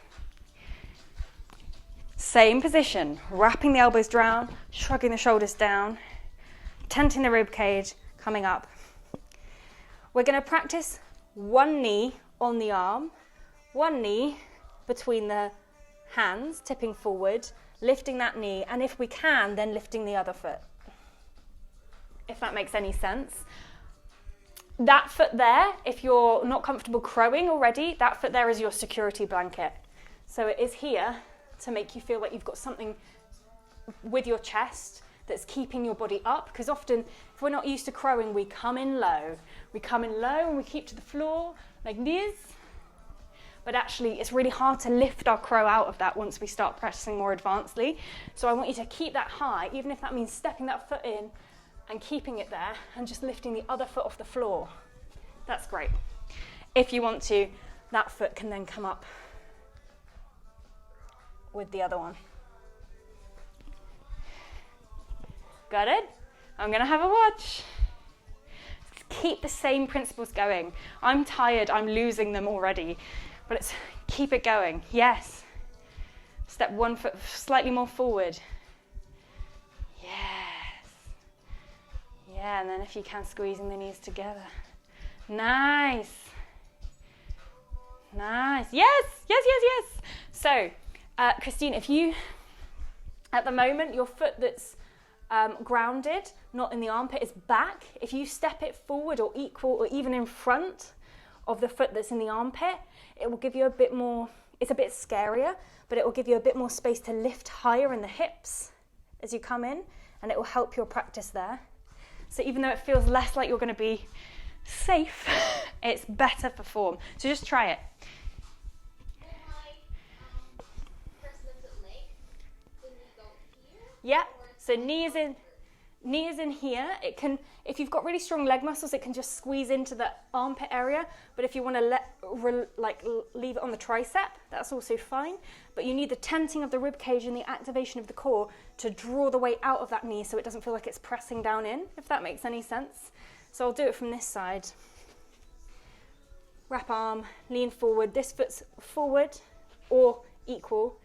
same position, wrapping the elbows down, shrugging the shoulders down, tenting the rib cage, coming up. We're going to practice one knee on the arm, one knee between the hands, tipping forward, lifting that knee, and if we can, then lifting the other foot. If that makes any sense. That foot there, if you're not comfortable crowing already, that foot there is your security blanket. So it is here to make you feel like you've got something with your chest that's keeping your body up, because often if we're not used to crowing, we come in low. We come in low and we keep to the floor like this. But actually, it's really hard to lift our crow out of that once we start practicing more advancedly. So I want you to keep that high, even if that means stepping that foot in and keeping it there and just lifting the other foot off the floor. That's great. If you want to, that foot can then come up with the other one. Got it? I'm going to have a watch. Keep the same principles going. I'm tired, I'm losing them already. But let's keep it going. Yes. Step one foot slightly more forward. Yes. Yeah, and then if you can, squeezing the knees together. Nice. Nice. Yes, yes, yes, yes. So, Christine, if you, at the moment, your foot that's grounded, not in the armpit, is back. If you step it forward or equal or even in front of the foot that's in the armpit, it will give you a bit more, it's a bit scarier, but it will give you a bit more space to lift higher in the hips as you come in, and it will help your practice there. So even though it feels less like you're going to be safe, it's better for form. So just try it. Yeah, so knee is in here. It can, if you've got really strong leg muscles, it can just squeeze into the armpit area. But if you want to leave it on the tricep, that's also fine. But you need the tenting of the rib cage and the activation of the core to draw the weight out of that knee so it doesn't feel like it's pressing down in, if that makes any sense. So I'll do it from this side. Wrap arm, lean forward. This foot's forward or equal.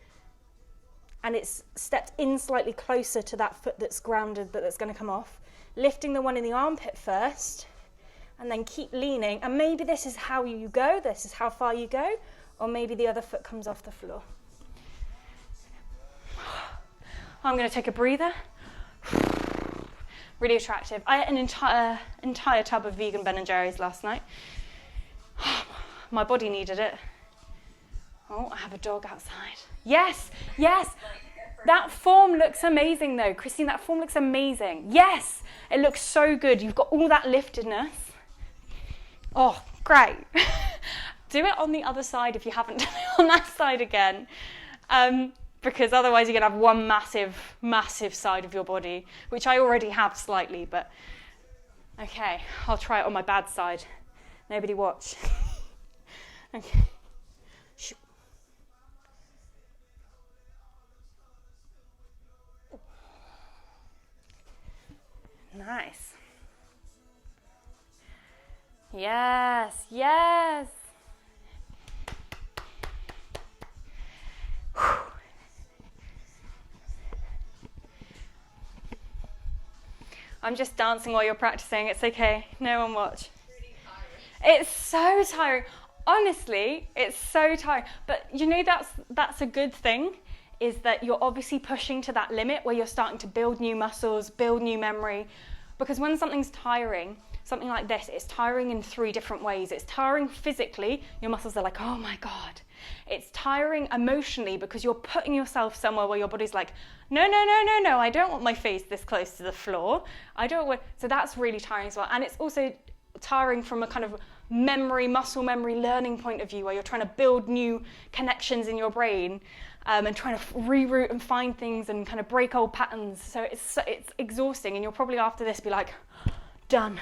And it's stepped in slightly closer to that foot that's grounded, but that's going to come off. Lifting the one in the armpit first, and then keep leaning. And maybe this is how you go, this is how far you go, or maybe the other foot comes off the floor. I'm going to take a breather. Really attractive. I ate an entire tub of vegan Ben & Jerry's last night. My body needed it. Oh, I have a dog outside. Yes, yes. That form looks amazing though. Christine, that form looks amazing. Yes, it looks so good. You've got all that liftedness. Oh, great. Do it on the other side if you haven't done it on that side again. Because otherwise you're going to have one massive, massive side of your body, which I already have slightly, but okay, I'll try it on my bad side. Nobody watch. Okay. Nice. Yes, yes. I'm just dancing while you're practicing. It's okay. No one watch. It's so tiring. Honestly, it's so tiring. But you know that's a good thing, is that you're obviously pushing to that limit where you're starting to build new muscles, build new memory. Because when something's tiring, something like this, it's tiring in 3 different ways. It's tiring physically. Your muscles are like, oh my God. It's tiring emotionally because you're putting yourself somewhere where your body's like, no, I don't want my face this close to the floor. I don't want, so that's really tiring as well. And it's also tiring from a kind of memory, muscle memory learning point of view where you're trying to build new connections in your brain and trying to reroute and find things and kind of break old patterns. So it's exhausting, and you'll probably after this be like, done.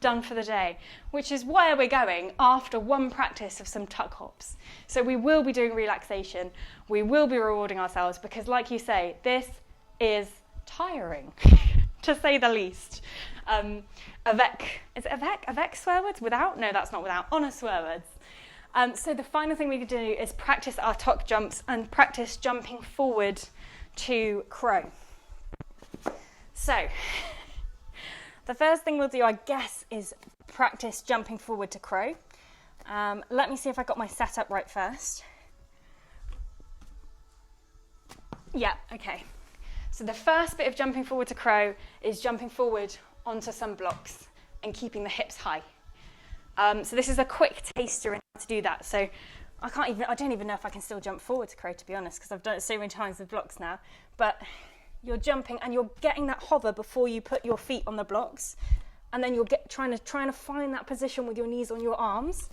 done for the day, which is where we're going after one practice of some tuck hops. So we will be doing relaxation, we will be rewarding ourselves, because like you say, this is tiring, to say the least. Is it avec swear words? Without? No, that's not without. On a swear words. So the final thing we could do is practice our tuck jumps and practice jumping forward to crow. So the first thing we'll do, I guess, is practice jumping forward to crow. Let me see if I got my setup right first. Yeah, okay. So the first bit of jumping forward to crow is jumping forward onto some blocks and keeping the hips high. So this is a quick taster in how to do that. So I don't even know if I can still jump forward to crow, to be honest, because I've done it so many times with blocks now. But you're jumping and you're getting that hover before you put your feet on the blocks, and then you're trying to find that position with your knees on your arms.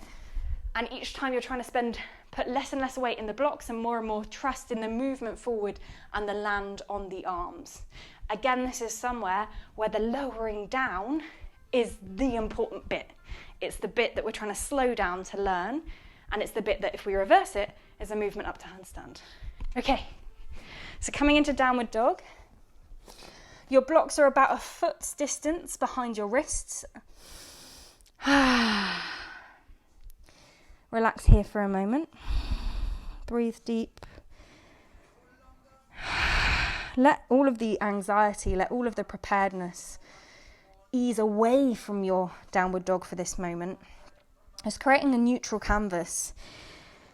And each time you're trying to put less and less weight in the blocks and more trust in the movement forward and the land on the arms. Again, this is somewhere where the lowering down is the important bit. It's the bit that we're trying to slow down to learn, and it's the bit that if we reverse it is a movement up to handstand. Okay, so coming into downward dog. Your blocks are about a foot's distance behind your wrists. Relax here for a moment. Breathe deep. Let all of the anxiety, let all of the preparedness ease away from your downward dog for this moment. It's creating a neutral canvas.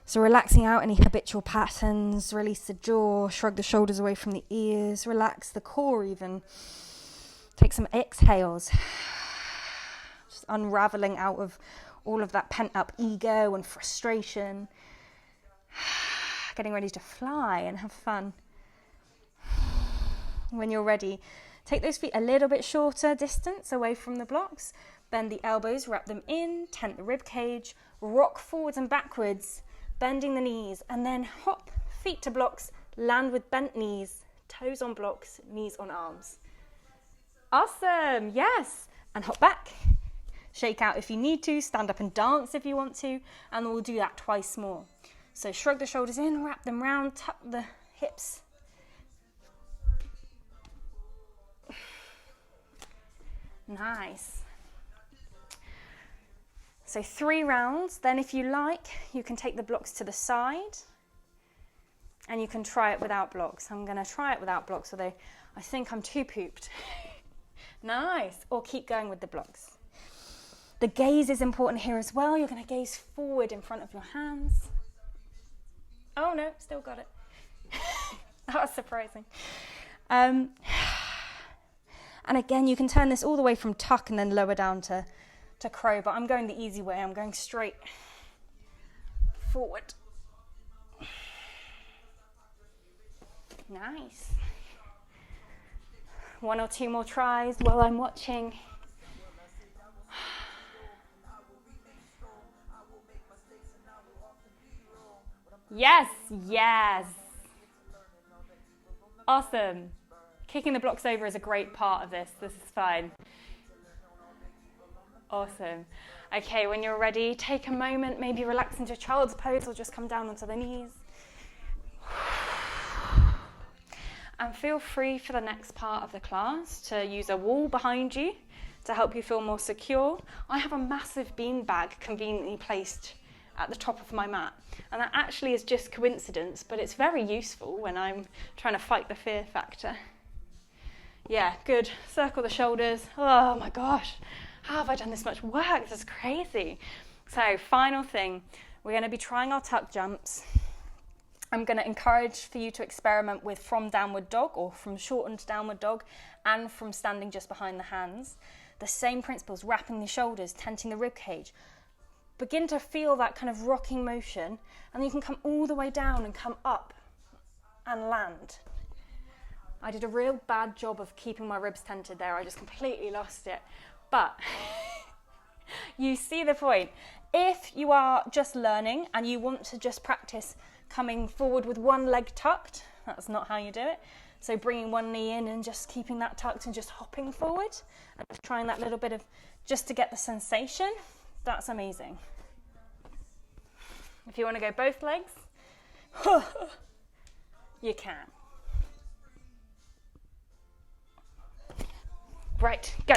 So relaxing out any habitual patterns, release the jaw, shrug the shoulders away from the ears, relax the core even. Take some exhales. Just unraveling out of all of that pent-up ego and frustration. Getting ready to fly and have fun. When you're ready, take those feet a little bit shorter distance away from the blocks. Bend the elbows, wrap them in, tent the rib cage, rock forwards and backwards, bending the knees, and then hop, feet to blocks, land with bent knees, toes on blocks, knees on arms. Awesome, yes. And hop back. Shake out if you need to, stand up and dance if you want to, and we'll do that twice more. So shrug the shoulders in, wrap them round, tuck the hips. Nice. So 3 rounds, then if you like, you can take the blocks to the side and you can try it without blocks. I'm going to try it without blocks, although I think I'm too pooped. Nice. Or keep going with the blocks. The gaze is important here as well. You're going to gaze forward in front of your hands. Oh no, still got it. That was surprising. And again, you can turn this all the way from tuck and then lower down to crow, but I'm going the easy way. I'm going straight forward. Nice. 1 or 2 more tries while I'm watching. Yes, yes. Awesome. Kicking the blocks over is a great part of this. This is fine. Awesome. Okay, when you're ready, take a moment, maybe relax into child's pose or just come down onto the knees. And feel free for the next part of the class to use a wall behind you to help you feel more secure. I have a massive beanbag conveniently placed at the top of my mat, and that actually is just coincidence, but it's very useful when I'm trying to fight the fear factor. Yeah, good. Circle the shoulders. Oh my gosh, how have I done this much work? This is crazy. So final thing, we're going to be trying our tuck jumps. I'm going to encourage for you to experiment with from downward dog or from shortened downward dog and from standing just behind the hands. The same principles, wrapping the shoulders, tenting the rib cage. Begin to feel that kind of rocking motion, and then you can come all the way down and come up and land. I did a real bad job of keeping my ribs tented there. I just completely lost it. But you see the point. If you are just learning and you want to just practice coming forward with one leg tucked, that's not how you do it. So bringing one knee in and just keeping that tucked and just hopping forward and trying that little bit of, just to get the sensation, that's amazing. If you want to go both legs, you can. Right, go.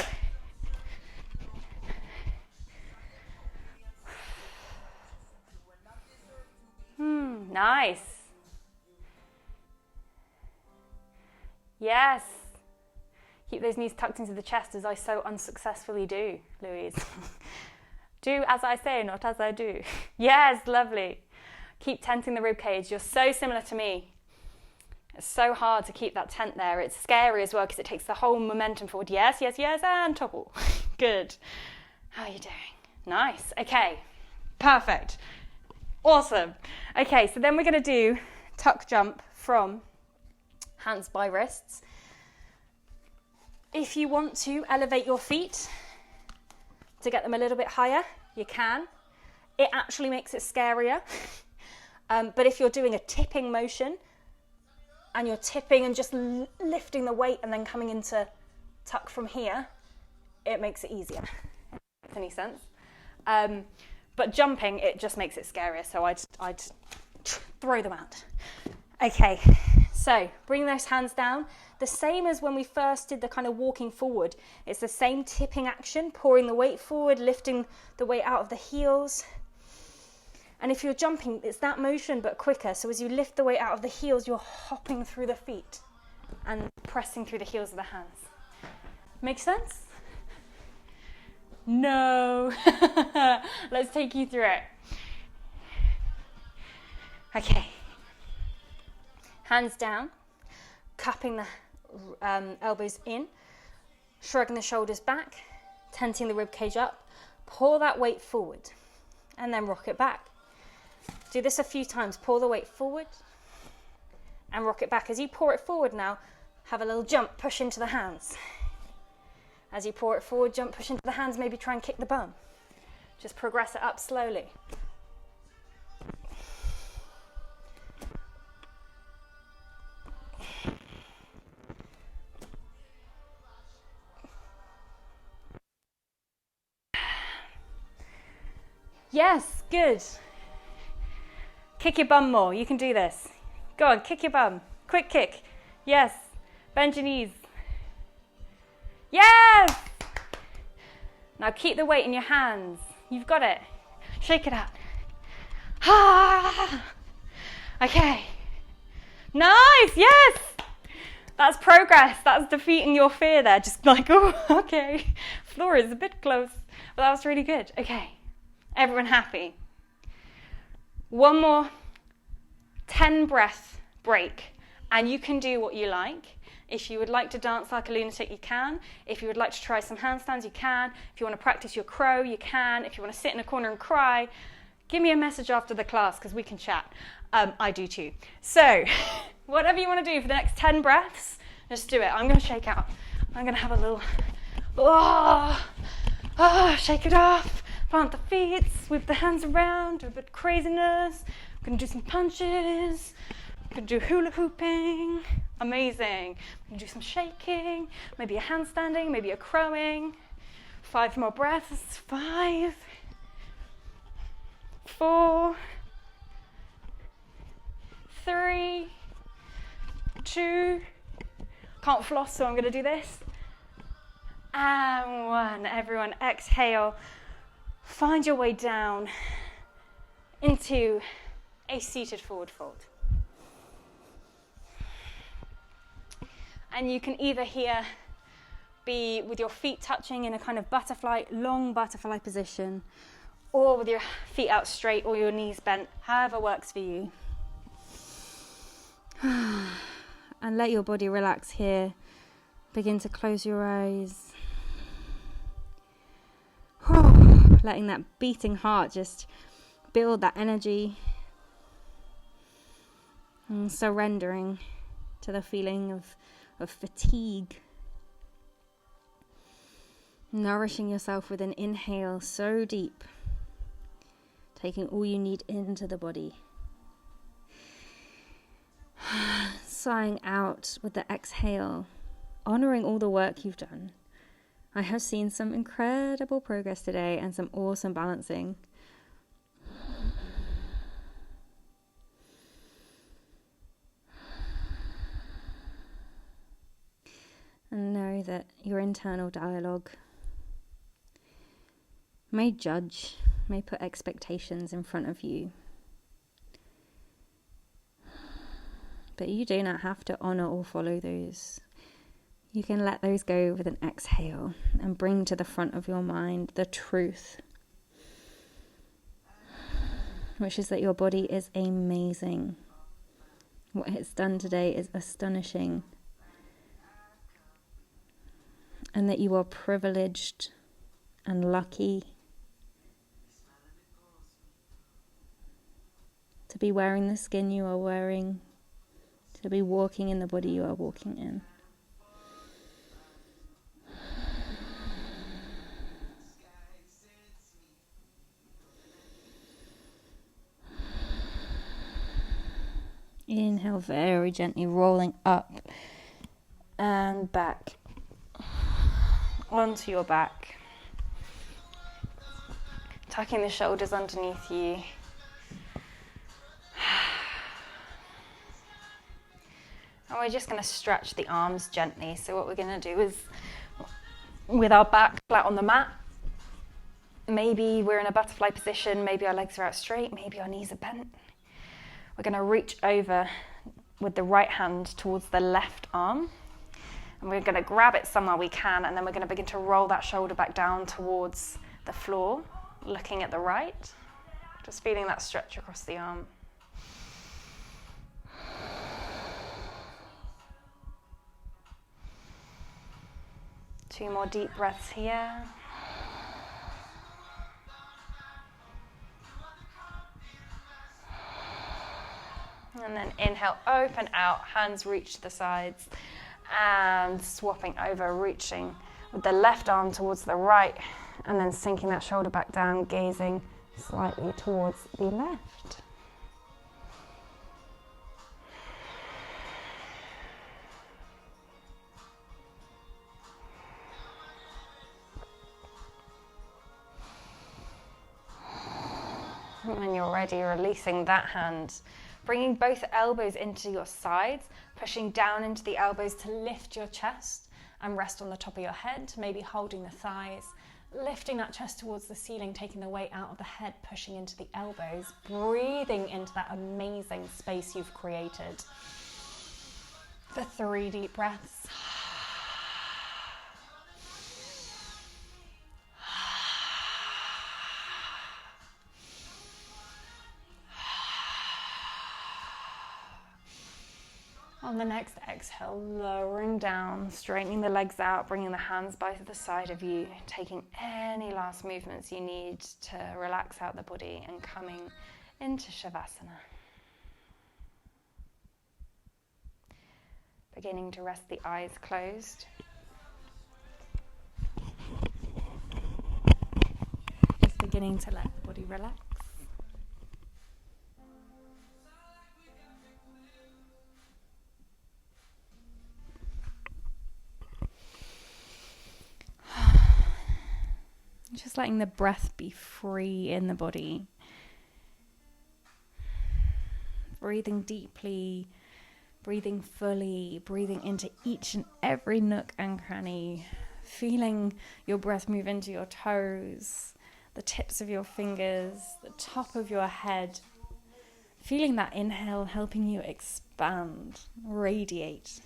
Nice. Yes. Keep those knees tucked into the chest as I so unsuccessfully do, Louise. Do as I say, not as I do. Yes, lovely. Keep tenting the rib cage. You're so similar to me. It's so hard to keep that tent there. It's scary as well because it takes the whole momentum forward. Yes, yes, yes, and topple. Good. How are you doing? Nice. Okay. Perfect. Awesome. Okay, so then we're going to do tuck jump from hands by wrists. If you want to elevate your feet to get them a little bit higher, you can. It actually makes it scarier. But if you're doing a tipping motion and you're tipping and just lifting the weight and then coming into tuck from here, it makes it easier. Makes any sense? But jumping, it just makes it scarier, so I'd throw them out. Okay, so bring those hands down. The same as when we first did the kind of walking forward. It's the same tipping action, pouring the weight forward, lifting the weight out of the heels. And if you're jumping, it's that motion but quicker. So as you lift the weight out of the heels, you're hopping through the feet and pressing through the heels of the hands. Make sense? No. Let's take you through it. Okay. Hands down, cupping the elbows in, shrugging the shoulders back, tenting the rib cage up, pour that weight forward, and then rock it back. Do this a few times. Pour the weight forward and rock it back. As you pour it forward now, have a little jump, push into the hands. As you pour it forward, jump, push into the hands, maybe try and kick the bum. Just progress it up slowly. Yes, good. Kick your bum more. You can do this. Go on, kick your bum. Quick kick. Yes. Bend your knees. Yes! Now keep the weight in your hands. You've got it. Shake it out. Ah! Okay. Nice, yes! That's progress. That's defeating your fear there. Just like, oh, okay. Floor is a bit close. But that was really good. Okay. Everyone happy? One more 10 breath break. And you can do what you like. If you would like to dance like a lunatic, you can. If you would like to try some handstands, you can. If you want to practice your crow, you can. If you want to sit in a corner and cry, give me a message after the class because we can chat. I do too. So, whatever you want to do for the next 10 breaths, just do it. I'm going to shake out. I'm going to have a little, shake it off. Plant the feet, sweep the hands around, do a bit of craziness. I'm going to do some punches. I'm going to do hula hooping. Amazing. I'm going to do some shaking, maybe a handstanding, maybe a crowing. 5 more breaths. 5, 4, 3, 2. Can't floss, so I'm going to do this. And 1. Everyone exhale. Find your way down into a seated forward fold. And you can either here be with your feet touching in a kind of butterfly, long butterfly position, or with your feet out straight or your knees bent, however works for you. And let your body relax here. Begin to close your eyes. Letting that beating heart just build that energy. And surrendering to the feeling of fatigue. Nourishing yourself with an inhale so deep. Taking all you need into the body. sighing out with the exhale, honouring all the work you've done. I have seen some incredible progress today and some awesome balancing. And know that your internal dialogue may judge, may put expectations in front of you. But you do not have to honour or follow those. You can let those go with an exhale and bring to the front of your mind the truth, which is that your body is amazing. What it's done today is astonishing. And that you are privileged and lucky to be wearing the skin you are wearing, to be walking in the body you are walking in. Inhale, very gently rolling up and back onto your back, tucking the shoulders underneath you. And we're just going to stretch the arms gently. So what we're going to do is, with our back flat on the mat, maybe we're in a butterfly position, maybe our legs are out straight, maybe our knees are bent. We're going to reach over with the right hand towards the left arm. And we're going to grab it somewhere we can, and then we're going to begin to roll that shoulder back down towards the floor, looking at the right. Just feeling that stretch across the arm. Two more deep breaths here. And then inhale, open out, hands reach to the sides. And swapping over, reaching with the left arm towards the right. And then sinking that shoulder back down, gazing slightly towards the left. And when you're ready, releasing that hand, bringing both elbows into your sides, pushing down into the elbows to lift your chest and rest on the top of your head, maybe holding the thighs, lifting that chest towards the ceiling, taking the weight out of the head, pushing into the elbows, breathing into that amazing space you've created. For 3 deep breaths. On the next exhale, lowering down, straightening the legs out, bringing the hands by the side of you, taking any last movements you need to relax out the body and coming into Shavasana. Beginning to rest the eyes closed. Just beginning to let the body relax. Just letting the breath be free in the body. Breathing deeply, breathing fully, breathing into each and every nook and cranny. Feeling your breath move into your toes, the tips of your fingers, the top of your head. Feeling that inhale helping you expand, radiate.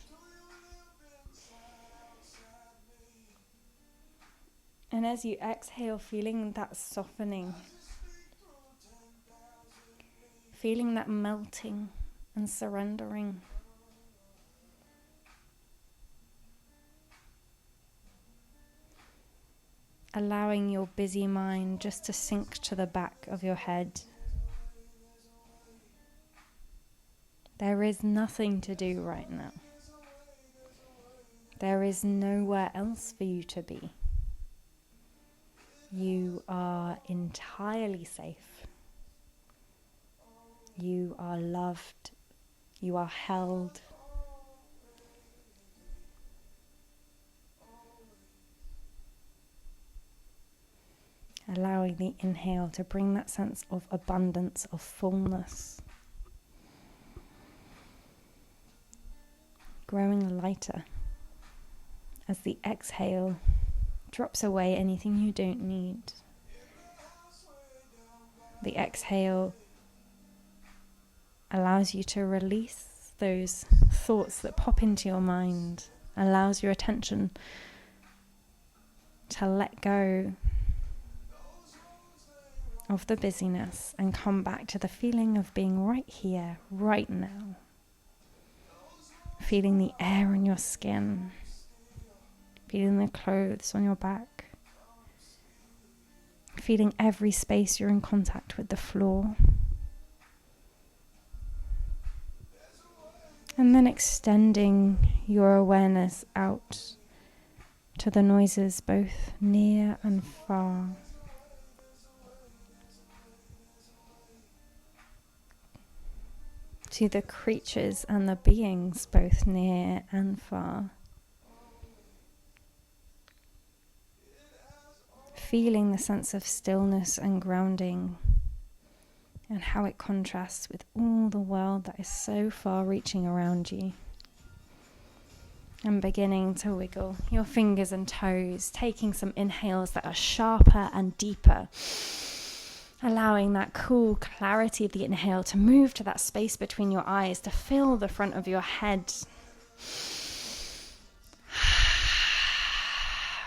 And as you exhale, feeling that softening, feeling that melting and surrendering. Allowing your busy mind just to sink to the back of your head. There is nothing to do right now. There is nowhere else for you to be. You are entirely safe. You are loved. You are held. allowing the inhale to bring that sense of abundance, of fullness, growing lighter as the exhale drops away anything you don't need. The exhale allows you to release those thoughts that pop into your mind, allows your attention to let go of the busyness and come back to the feeling of being right here, right now. Feeling the air on your skin, feeling the clothes on your back, feeling every space you're in contact with the floor. And then extending your awareness out to the noises both near and far. To the creatures and the beings both near and far. Feeling the sense of stillness and grounding and how it contrasts with all the world that is so far reaching around you. And beginning to wiggle your fingers and toes, taking some inhales that are sharper and deeper. Allowing that cool clarity of the inhale to move to that space between your eyes, to fill the front of your head.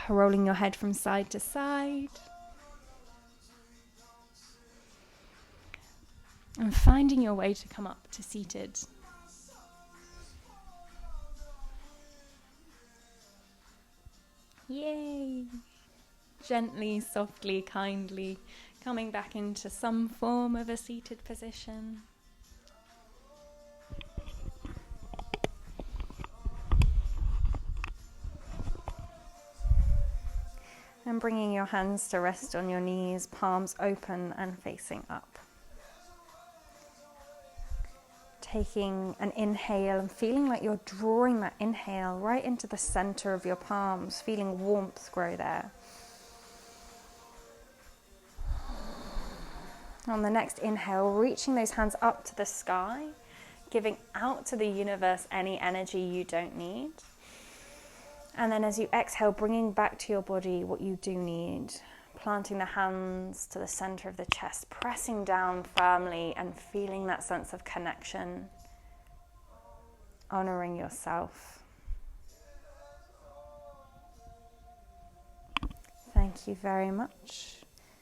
Rolling your head from side to side. And finding your way to come up to seated. Yay! Gently, softly, kindly coming back into some form of a seated position. And bringing your hands to rest on your knees, palms open and facing up. Taking an inhale and feeling like you're drawing that inhale right into the center of your palms, feeling warmth grow there. On the next inhale, reaching those hands up to the sky, giving out to the universe any energy you don't need. And then as you exhale, bringing back to your body what you do need. Planting the hands to the center of the chest, pressing down firmly and feeling that sense of connection. Honoring yourself. Thank you very much.